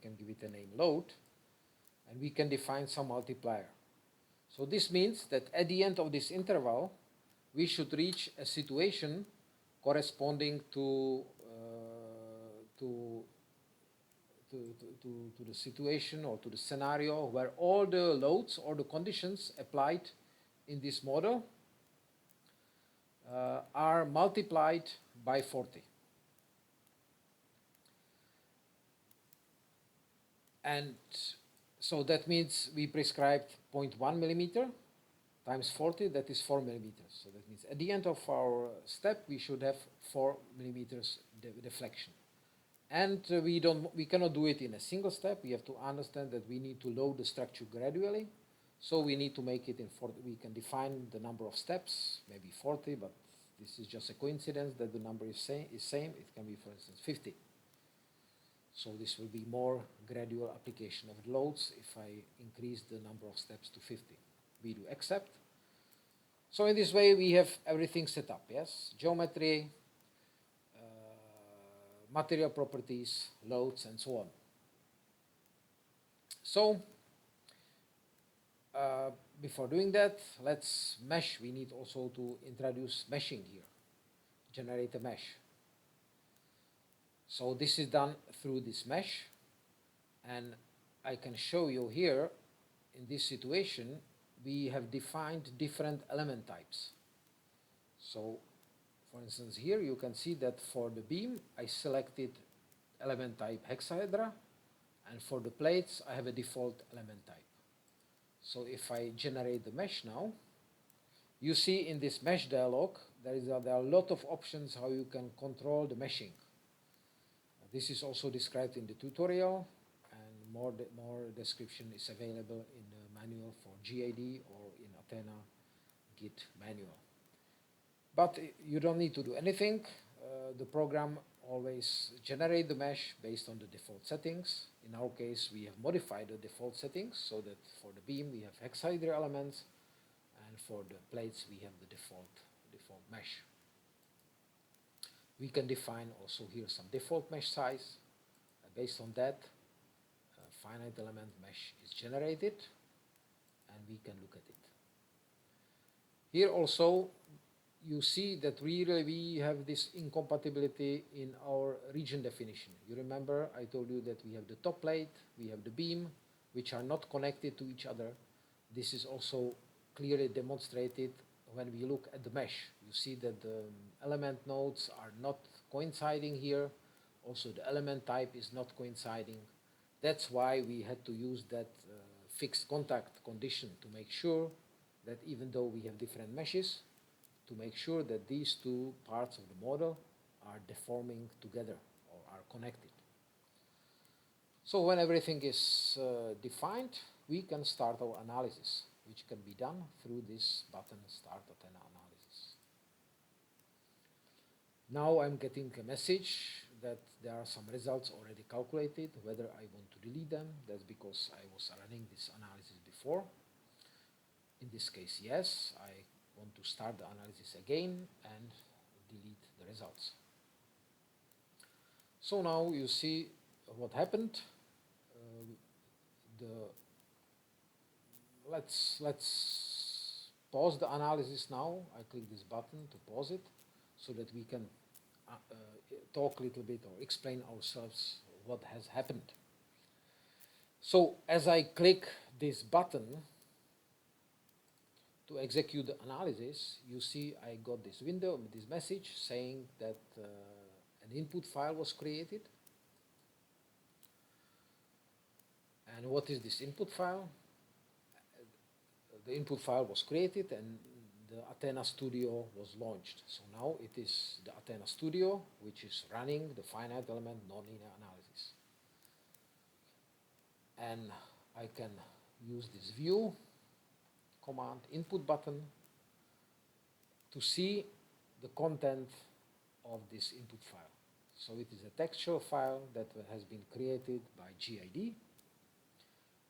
can give it a name load, and we can define some multiplier. So this means that at the end of this interval, we should reach a situation corresponding to the situation or to the scenario where all the loads or the conditions applied in this model are multiplied by 40. And so that means we prescribed 0.1 millimeter times 40, that is 4 millimeters. So that means at the end of our step, we should have 4 millimeters deflection. And we cannot do it in a single step. We have to understand that we need to load the structure gradually. So we need to make it in 40. We can define the number of steps, maybe 40, but this is just a coincidence that the number is same. It can be, for instance, 50. So this will be more gradual application of loads if I increase the number of steps to 50. We do accept. So in this way we have everything set up, yes? Geometry, material properties, loads, and so on. So before doing that, let's mesh. We need also to introduce meshing here, generate a mesh. So this is done through this mesh, and I can show you here in this situation we have defined different element types. So for instance here you can see that for the beam I selected element type hexahedra, and for the plates I have a default element type. So if I generate the mesh now, you see in this mesh dialog there are a lot of options how you can control the meshing. This is also described in the tutorial, and more description is available in the manual for GiD or in ATENA GiD manual. But you don't need to do anything. The program always generate the mesh based on the default settings. In our case, we have modified the default settings so that for the beam we have hexahedral elements, and for the plates we have the default mesh. We can define also here some default mesh size. Based on that, a finite element mesh is generated, and we can look at it. Here also you see that really we have this incompatibility in our region definition. You remember I told you that we have the top plate, we have the beam, which are not connected to each other. This is also clearly demonstrated when we look at the mesh. You see that the element nodes are not coinciding here. Also the element type is not coinciding. That's why we had to use that fixed contact condition to make sure that even though we have different meshes, to make sure that these two parts of the model are deforming together or are connected. So when everything is defined, we can start our analysis, which can be done through this button, Start ATENA Analysis. Now I'm getting a message that there are some results already calculated. Whether I want to delete them, that's because I was running this analysis before. In this case, yes, I want to start the analysis again and delete the results. So now you see what happened. Let's pause the analysis now. I click this button to pause it so that we can talk a little bit or explain ourselves what has happened. So as I click this button to execute the analysis, you see I got this window, this message saying that an input file was created. And what is this input file? The input file was created and the ATENA Studio was launched. So now it is the ATENA Studio which is running the finite element nonlinear analysis. And I can use this view command input button to see the content of this input file. So it is a textual file that has been created by GiD,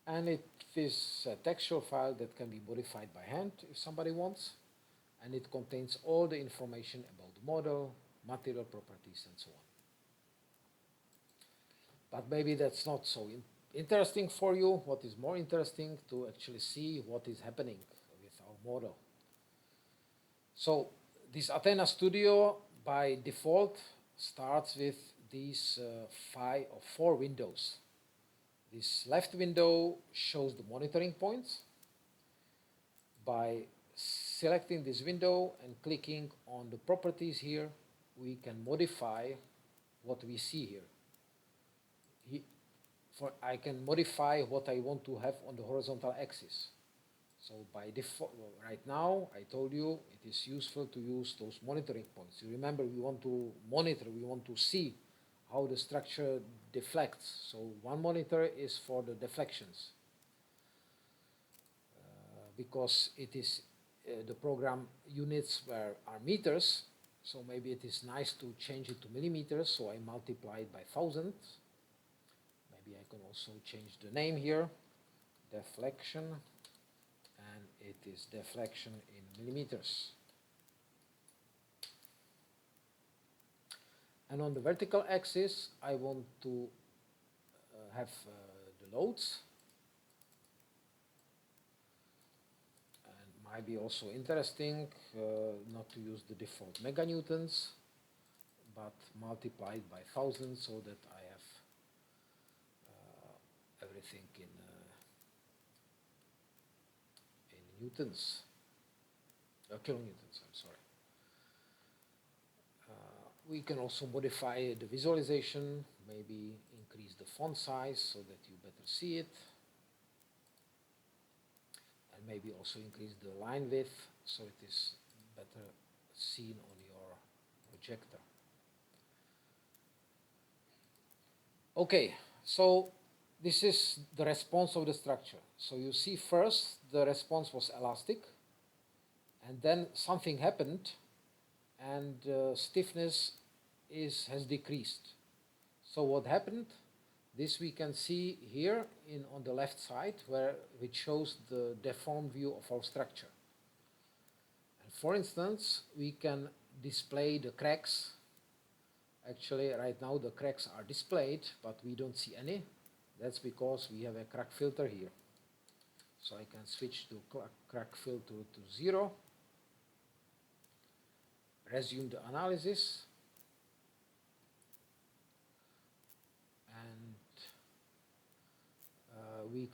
and it is a textual file that can be modified by hand if somebody wants, and it contains all the information about the model, material properties, and so on. But maybe that's not so interesting for you. What is more interesting to actually see what is happening with our model. So this ATENA Studio by default starts with these 5 or 4 windows. This left window shows the monitoring points. By selecting this window and clicking on the properties here, we can modify what we see here. I can modify what I want to have on the horizontal axis. So by default, right now, I told you it is useful to use those monitoring points. You remember, we want to monitor, we want to see how the structure deflects. So one monitor is for the deflections. Because it is the program units are meters, so maybe it is nice to change it to millimeters, so I multiply it by 1,000. Maybe I can also change the name here, deflection, and it is deflection in millimeters. And on the vertical axis, I want to have the loads. And might be also interesting not to use the default meganewtons, but multiply it by 1,000 so that I have everything in newtons, kilonewtons, I'm sorry. We can also modify the visualization, maybe increase the font size so that you better see it, and maybe also increase the line width so it is better seen on your projector. Okay, so this is the response of the structure. So you see first the response was elastic, and then something happened and stiffness has decreased. So what happened? This we can see here on the left side, which shows the deformed view of our structure. And for instance, we can display the cracks. Actually, right now the cracks are displayed, but we don't see any. That's because we have a crack filter here. So I can switch to crack filter to 0, resume the analysis, and we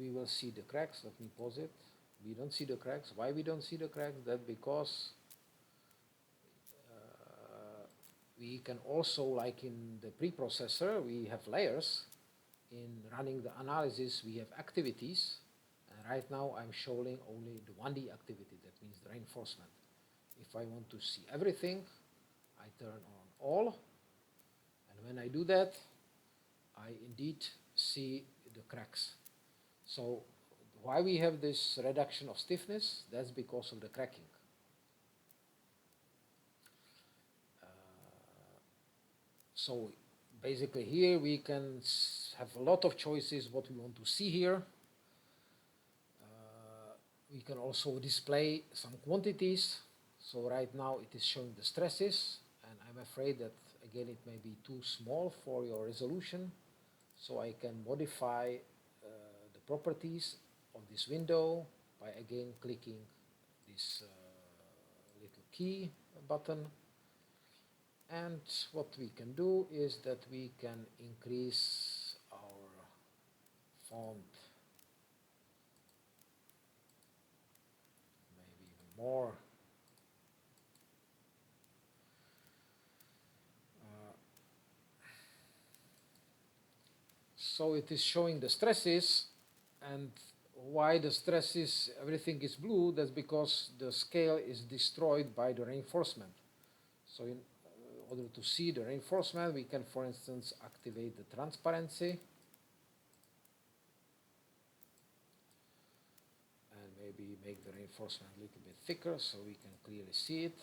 will see the cracks. Let me pause it. We don't see the cracks. Why we don't see the cracks? That's because we can also, like in the preprocessor, we have layers. In running the analysis, we have activities. And right now, I'm showing only the 1D activity. That means the reinforcement. If I want to see everything, I turn on all. And when I do that, I indeed see the cracks. So why we have this reduction of stiffness? That's because of the cracking. So basically here we can have a lot of choices what we want to see here. We can also display some quantities. So right now it is showing the stresses, and I'm afraid that again it may be too small for your resolution. So I can modify the properties of this window by again clicking this little key button. And what we can do is that we can increase our font, maybe even more. So it is showing the stresses, and why the stresses, everything is blue, that's because the scale is destroyed by the reinforcement. So in order to see the reinforcement, we can, for instance, activate the transparency. And maybe make the reinforcement a little bit thicker so we can clearly see it.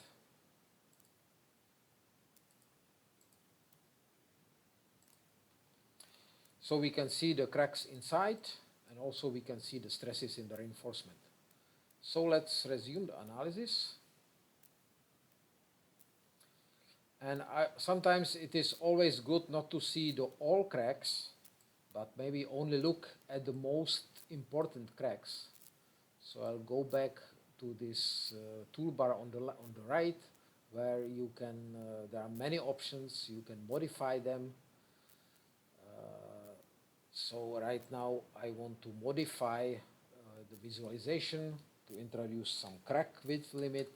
So we can see the cracks inside, and also we can see the stresses in the reinforcement. So let's resume the analysis. And sometimes it is always good not to see the all cracks, but maybe only look at the most important cracks. So I'll go back to this toolbar on the right, where you can, there are many options, you can modify them. So right now I want to modify the visualization to introduce some crack width limit.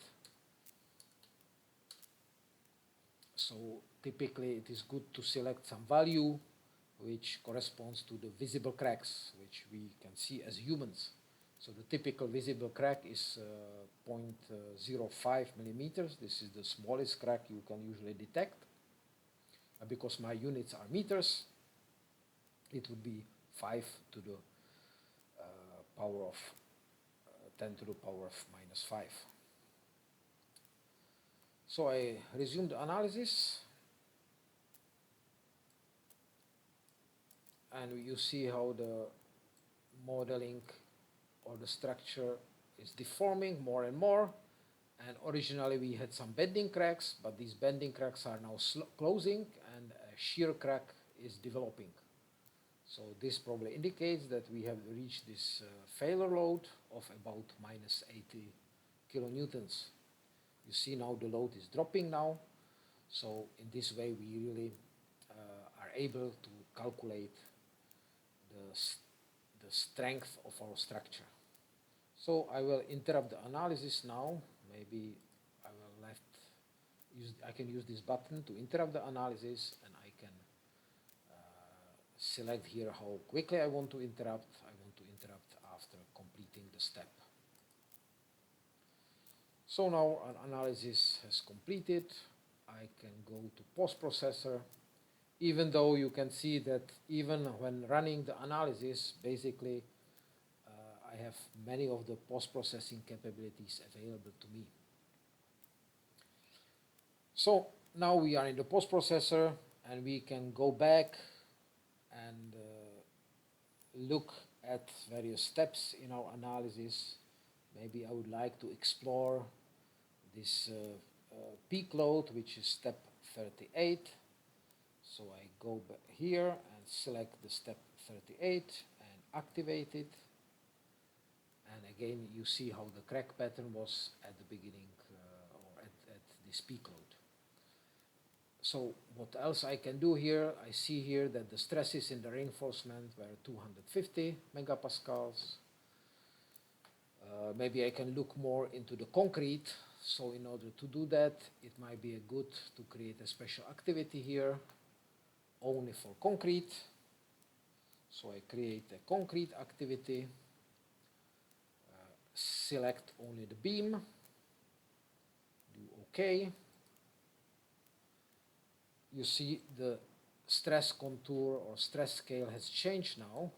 So typically it is good to select some value which corresponds to the visible cracks, which we can see as humans. So the typical visible crack is 0.05 millimeters. This is the smallest crack you can usually detect. Because my units are meters, it would be 5 to the power of 10 to the power of minus 5. So I resume the analysis, and you see how the modeling or the structure is deforming more and more. And originally we had some bending cracks, but these bending cracks are now closing, and a shear crack is developing. So this probably indicates that we have reached this failure load of about minus 80 kilonewtons. You see now the load is dropping now. So in this way we really are able to calculate the strength of our structure. So I will interrupt the analysis now. Maybe I can use this button to interrupt the analysis, and I can select here how quickly I want to interrupt. I want to interrupt after completing the step. So now our analysis has completed. I can go to postprocessor, even though you can see that even when running the analysis, basically I have many of the post-processing capabilities available to me. So now we are in the post-processor, and we can go back and look at various steps in our analysis. Maybe I would like to explore this peak load, which is step 38. So I go back here and select the step 38 and activate it. And again, you see how the crack pattern was at the beginning or at this peak load. So what else I can do here? I see here that the stresses in the reinforcement were 250 megapascals. Maybe I can look more into the concrete. So in order to do that, it might be good to create a special activity here, only for concrete. So I create a concrete activity, select only the beam, do OK. You see the stress contour or stress scale has changed now,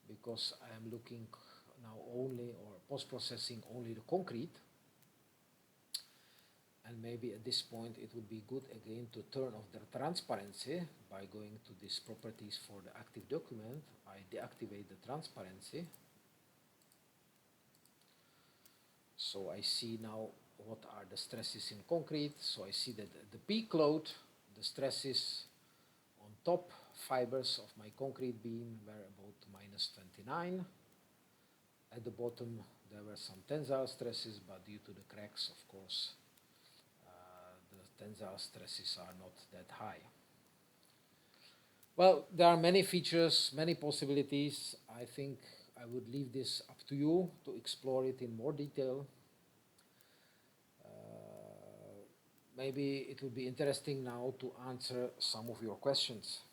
because I am looking now only, or post-processing only, the concrete. And maybe at this point it would be good again to turn off the transparency by going to these properties for the active document. I deactivate the transparency. So I see now what are the stresses in concrete. So I see that the peak load, the stresses on top fibers of my concrete beam were about -29. At the bottom there were some tensile stresses, but due to the cracks, of course, the tensile stresses are not that high. Well, there are many features, many possibilities. I think I would leave this up to you to explore it in more detail. Maybe it would be interesting now to answer some of your questions,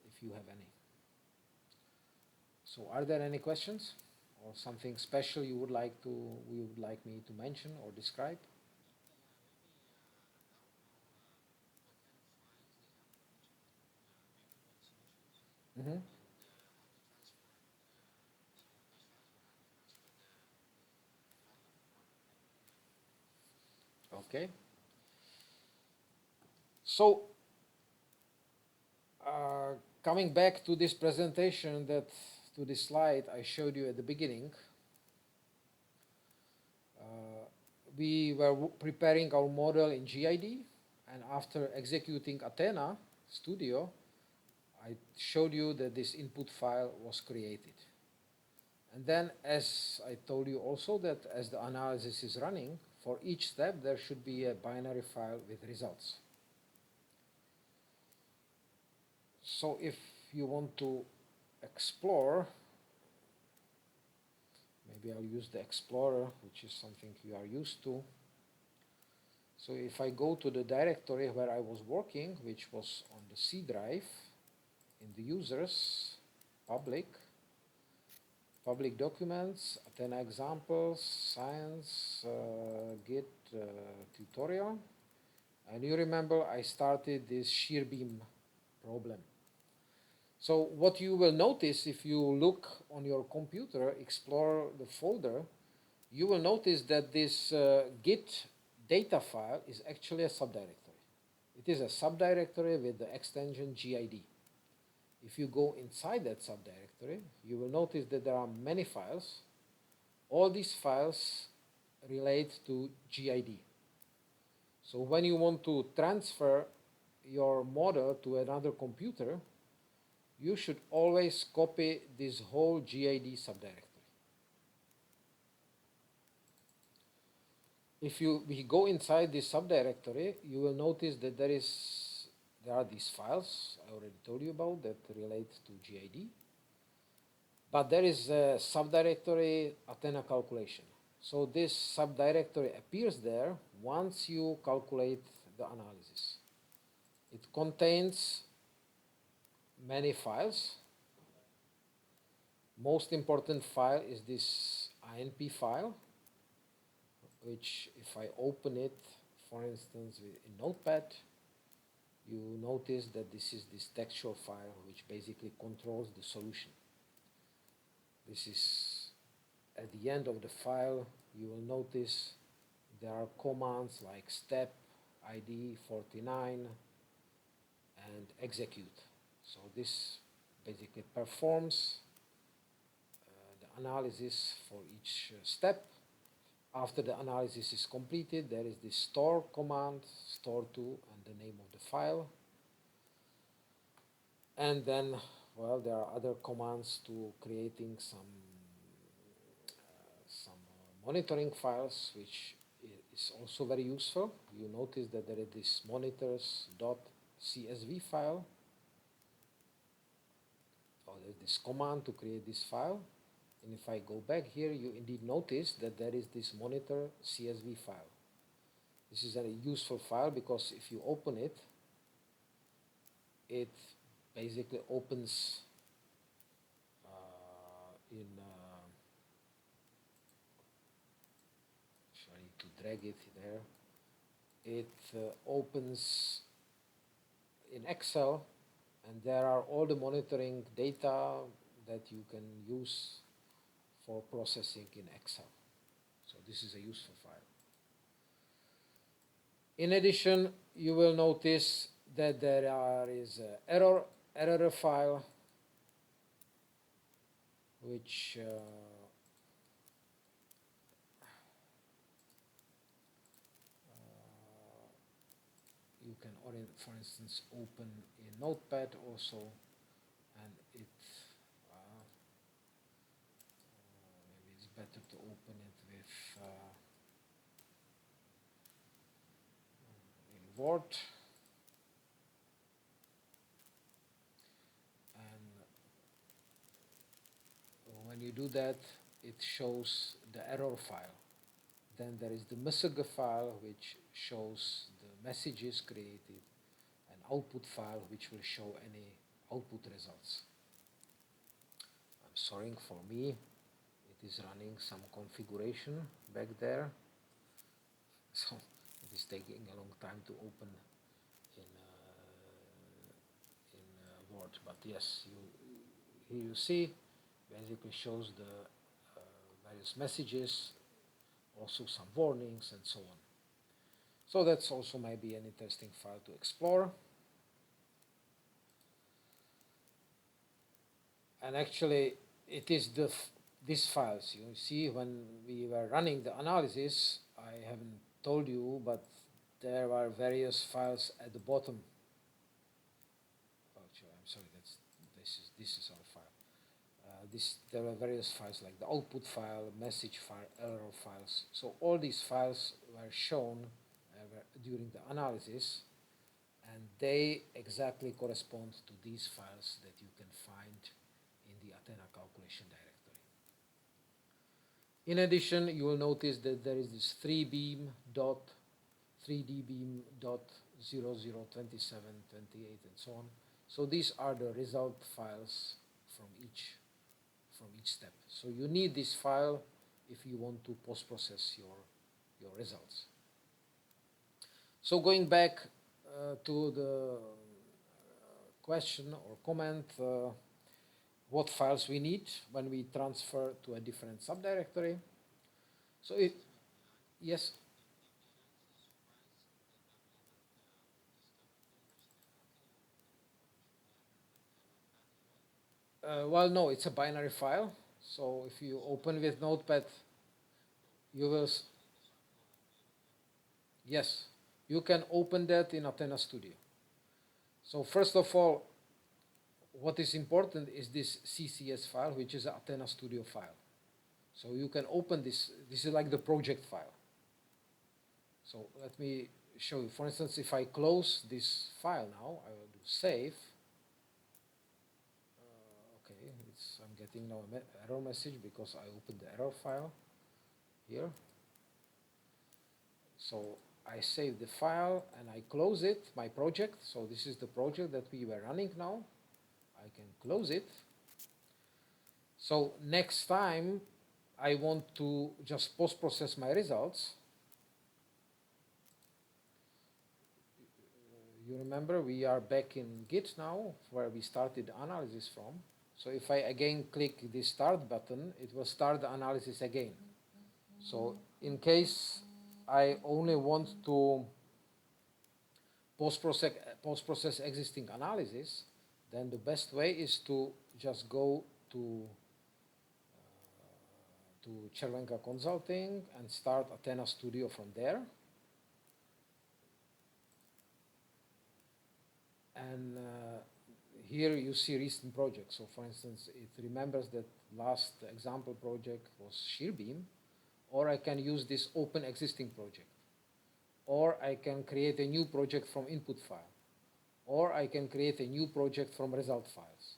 if you have any. So are there any questions or something special you would like me to mention or describe? Mm-hmm. Okay. So, coming back to this presentation, to this slide I showed you at the beginning, we were preparing our model in GiD, and after executing ATENA Studio, I showed you that this input file was created. And then, as I told you also, that as the analysis is running, for each step there should be a binary file with results. So if you want to explore, maybe I'll use the Explorer, which is something you are used to. So if I go to the directory where I was working, which was on the C drive, in the users, public documents, ATENA examples, science, GiD tutorial, and you remember I started this shear beam problem. So what you will notice if you look on your computer, explore the folder, you will notice that this GiD data file is actually a subdirectory. It is a subdirectory with the extension GiD. If you go inside that subdirectory, you will notice that there are many files. All these files relate to GiD. So when you want to transfer your model to another computer, you should always copy this whole GiD subdirectory. If we go inside this subdirectory, you will notice that there are these files I already told you about that relate to GiD. But there is a subdirectory ATENA calculation. So this subdirectory appears there once you calculate the analysis. It contains many files. Most important file is this INP file, which if I open it, for instance, in Notepad, you notice that this is this textual file which basically controls the solution. This is at the end of the file. You will notice there are commands like step, ID 49 and execute. So this basically performs the analysis for each step. After the analysis is completed, there is this store command, store to, and the name of the file. And then, well, there are other commands to creating some monitoring files, which is also very useful. You notice that there is this monitors.csv file. So there's this command to create this file. And if I go back here, you indeed notice that there is this monitor CSV file. This is a useful file because if you open it, it basically opens I need to drag it there. It opens in Excel, and there are all the monitoring data that you can use for processing in Excel. So this is a useful file. In addition, you will notice that there is an error file, which you can, for instance, open in Notepad also, and it maybe it's better to open it with in Word. And when you do that, it shows the error file. Then there is the message file, which shows the messages created, an output file which will show any output results. I'm sorry, for me it is running some configuration back there, so it is taking a long time to open in Word. But yes, here you see basically shows the various messages, also some warnings and so on. So that's also might be an interesting file to explore. And actually, it is these files. You see, when we were running the analysis, I haven't told you, but there are various files at the bottom. Actually, I'm sorry. This is our file. There are various files like the output file, message file, error files. So all these files were shown during the analysis, and they exactly correspond to these files that you can find in the ATENA calculation directory. In addition, you will notice that there is this 3dbeam.002728 and so on. So these are the result files from each step. So you need this file if you want to post-process your results. So going back to the question or comment, what files we need when we transfer to a different subdirectory. So yes. Well, no, it's a binary file. So if you open with Notepad, you will. Yes, you can open that in ATENA Studio. So first of all, what is important is this CCS file, which is an ATENA Studio file. So you can open this. This is like the project file. So let me show you. For instance, if I close this file now, I will do save. Okay, I'm getting now an error message because I opened the error file here. So I save the file and I close it, my project. So this is the project that we were running now. I can close it. So next time I want to just post-process my results. You remember we are back in GiD now, where we started the analysis from. So if I again click the start button, it will start the analysis again. So in case I only want to post-process existing analysis, then the best way is to just go to Chervenka Consulting and start ATENA Studio from there. And here you see recent projects. So for instance, it remembers that last example project was shear beam, or I can use this open existing project, or I can create a new project from input file, or I can create a new project from result files.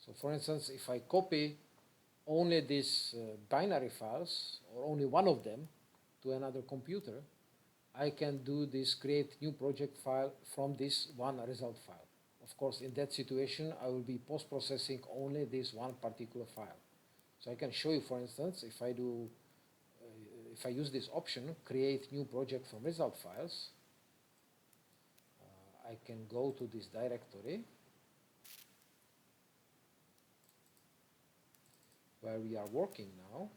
So for instance, if I copy only these binary files, or only one of them, to another computer, I can do this create new project file from this one result file. Of course, in that situation, I will be post-processing only this one particular file. So I can show you, for instance, if I use this option, create new project from result files, I can go to this directory where we are working now.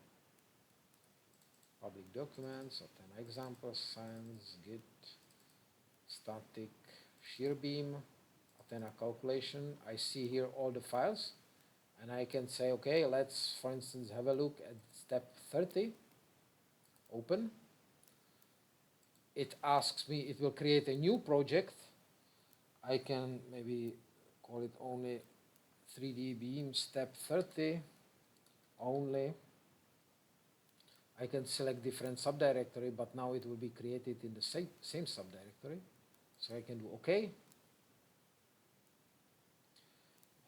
Public documents, ATENA examples, science, GiD, static, shear beam, ATENA calculation. I see here all the files, and I can say, okay, let's, for instance, have a look at step 30. Open. It asks me, it will create a new project. I can maybe call it only 3D beam step 30 only. I can select different subdirectory, but now it will be created in the same subdirectory. So I can do OK.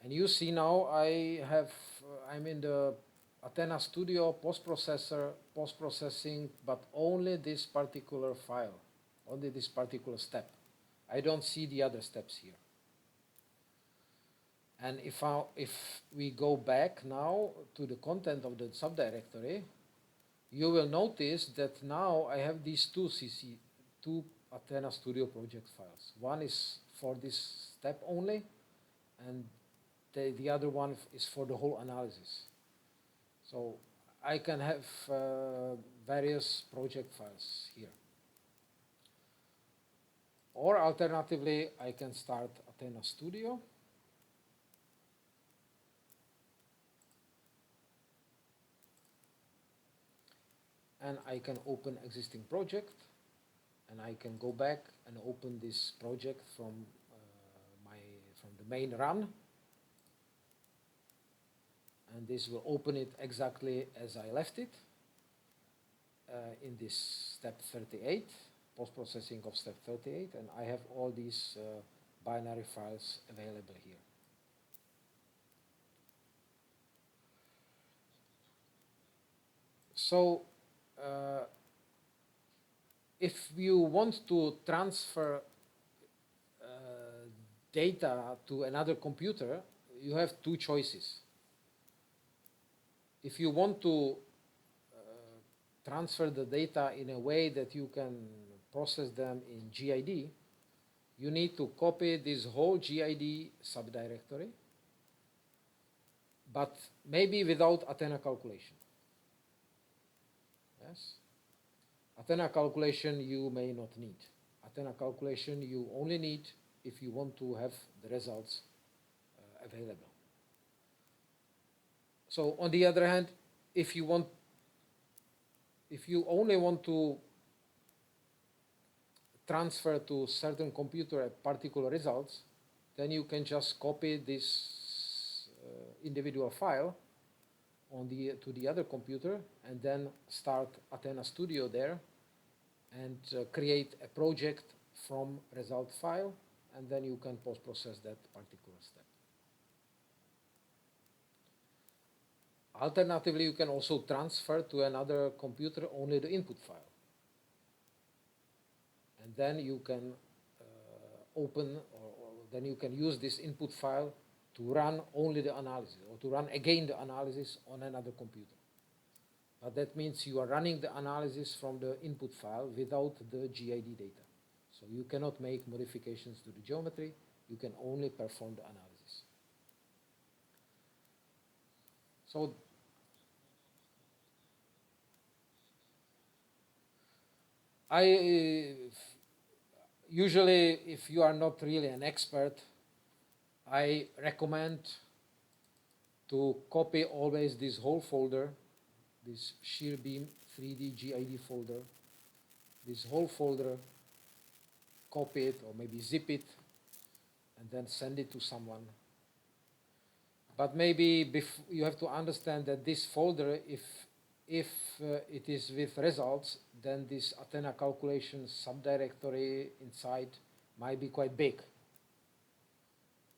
And you see now I'm in the ATENA Studio post-processing, but only this particular file, only this particular step. I don't see the other steps here. And if we go back now to the content of the subdirectory, you will notice that now I have these two ATENA Studio project files. One is for this step only, and the other one is for the whole analysis. So I can have various project files here. Or alternatively, I can start ATENA Studio. And I can open existing project, and I can go back and open this project from the main run, and this will open it exactly as I left it in this step 38, post-processing of step 38, and I have all these binary files available here. So if you want to transfer data to another computer, you have two choices. If you want to transfer the data in a way that you can process them in GiD, you need to copy this whole GiD subdirectory, but maybe without ATENA calculation. Yes? ATENA calculation you may not need. ATENA calculation you only need if you want to have the results available. So on the other hand, if you only want to transfer to certain computer particular results, then you can just copy this individual file to the other computer and then start ATENA Studio there and create a project from result file, and then you can post-process that particular step. Alternatively, you can also transfer to another computer only the input file. And then you can then you can use this input file to run only the analysis, or to run again the analysis on another computer. But that means you are running the analysis from the input file without the GiD data. So you cannot make modifications to the geometry, you can only perform the analysis. So Usually, if you are not really an expert, I recommend to copy always this whole folder, this shear beam 3D GID folder, this whole folder, copy it or maybe zip it and then send it to someone. But maybe you have to understand that this folder, if it is with results, then this ATENA calculation subdirectory inside might be quite big.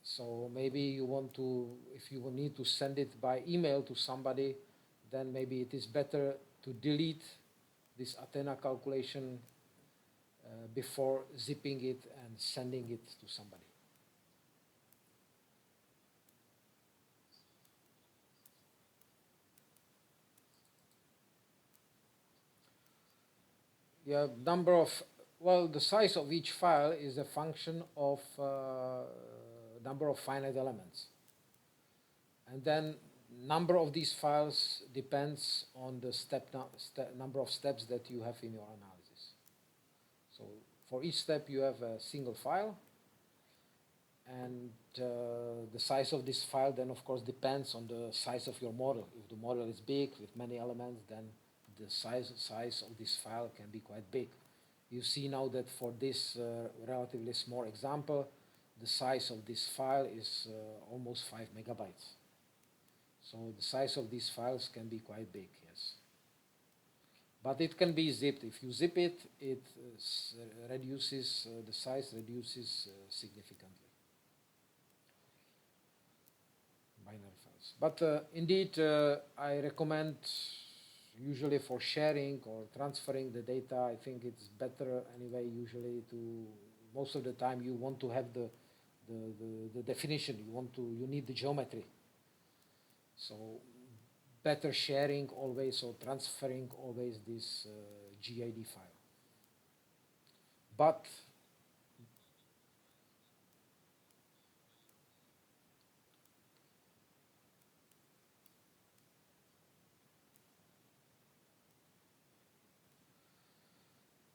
So maybe you want to, if you will need to send it by email to somebody, then maybe it is better to delete this ATENA calculation before zipping it and sending it to somebody. Yeah, the size of each file is a function of number of finite elements. And then number of these files depends on the number of steps that you have in your analysis. So for each step you have a single file, and the size of this file then of course depends on the size of your model. If the model is big with many elements, then the size of this file can be quite big. You see now that for this relatively small example, the size of this file is almost 5 megabytes. So the size of these files can be quite big, yes. But it can be zipped. If you zip it, it reduces, the size reduces significantly. Binary files. But indeed, I recommend usually for sharing or transferring the data, I think it's better anyway usually to, most of the time you want to have the definition, you need the geometry. So better sharing always or transferring always this GID file. But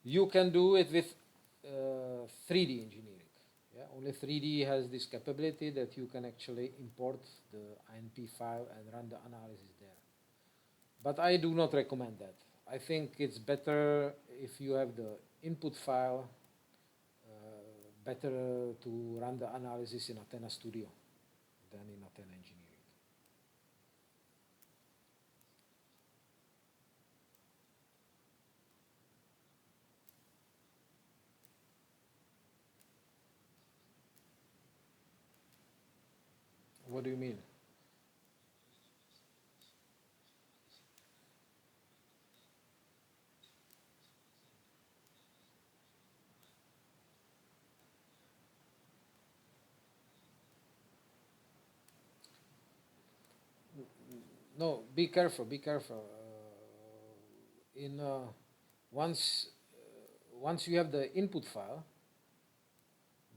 you can do it with 3D engineering. Yeah? Only 3D has this capability that you can actually import the INP file and run the analysis there. But I do not recommend that. I think it's better if you have the input file, better to run the analysis in ATENA Studio than in ATENA Engineering. What do you mean? No, be careful, be careful. In once once you have the input file,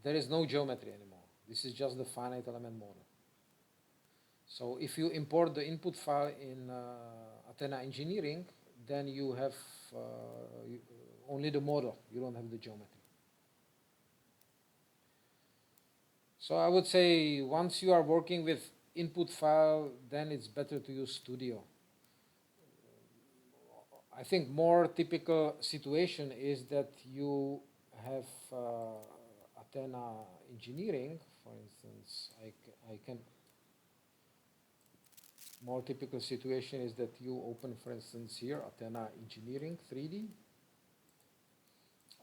there is no geometry anymore. This is just the finite element model. So if you import the input file in ATENA Engineering, then you have only the model. You don't have the geometry. So I would say once you are working with input file, then it's better to use Studio. I think more typical situation is that you have ATENA Engineering, for instance. I can. More typical situation is that you open, for instance, here ATENA Engineering 3D.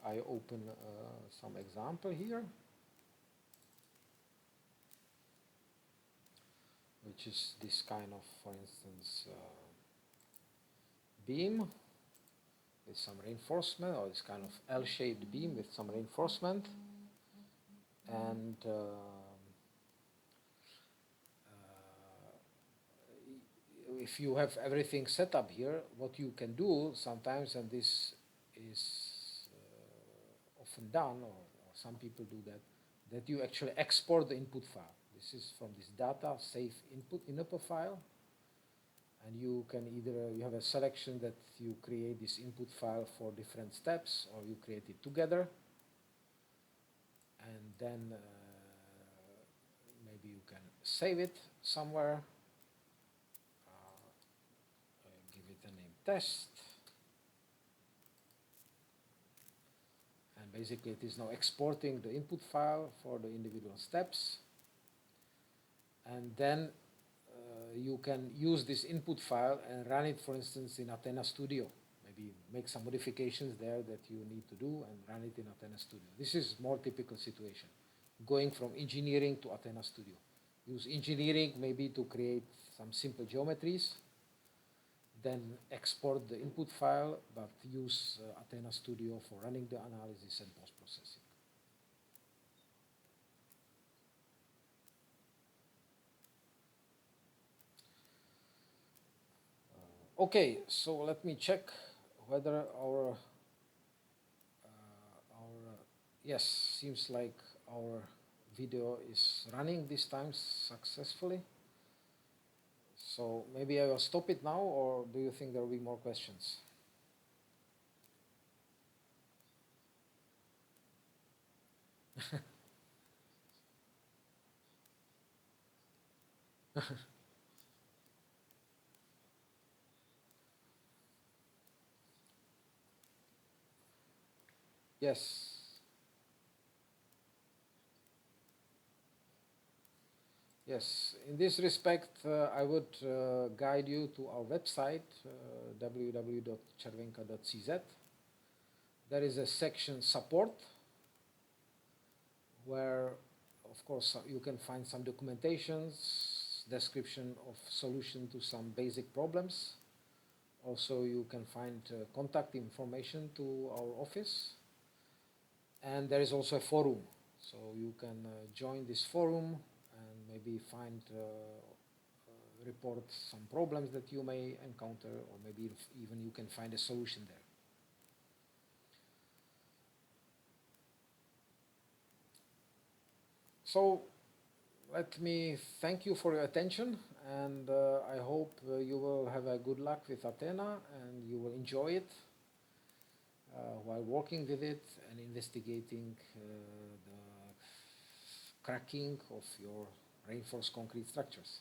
I open some example here, which is this kind of, for instance, beam with some reinforcement, or this kind of L-shaped beam with some reinforcement. And if you have everything set up here, what you can do sometimes, and this is often done, or some people do that, that you actually export the input file. This is from this data, save input file, and you can either, you have a selection that you create this input file for different steps, or you create it together. then maybe you can save it somewhere. Give it a name test. And basically it is now exporting the input file for the individual steps. And then you can use this input file and run it, for instance, in ATENA Studio. Maybe make some modifications there that you need to do and run it in ATENA Studio. This is more typical situation, going from engineering to ATENA Studio. Use engineering maybe to create some simple geometries, then export the input file, but use ATENA Studio for running the analysis and post-processing. Okay, so let me check whether our yes, seems like our video is running this time successfully. So maybe I will stop it now, or do you think there will be more questions? Yes. Yes, in this respect, I would guide you to our website, www.chervenka.cz. There is a section support, where, of course, you can find some documentations, description of solution to some basic problems. Also, you can find contact information to our office. And there is also a forum, so you can join this forum and maybe find report some problems that you may encounter, or maybe even you can find a solution there. So let me thank you for your attention, and I hope you will have a good luck with ATENA and you will enjoy it while working with it and investigating the cracking of your reinforced concrete structures.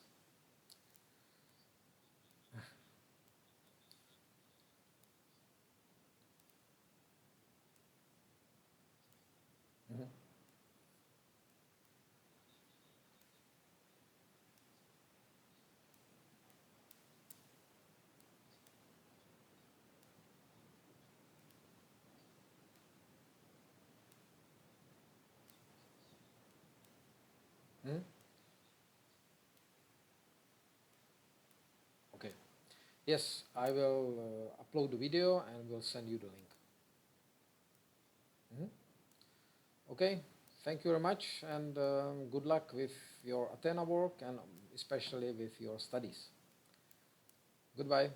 Mhm. Mhm. Okay. Yes, I will upload the video and will send you the link. Mhm. Okay, thank you very much, and good luck with your ATENA work and especially with your studies. Goodbye.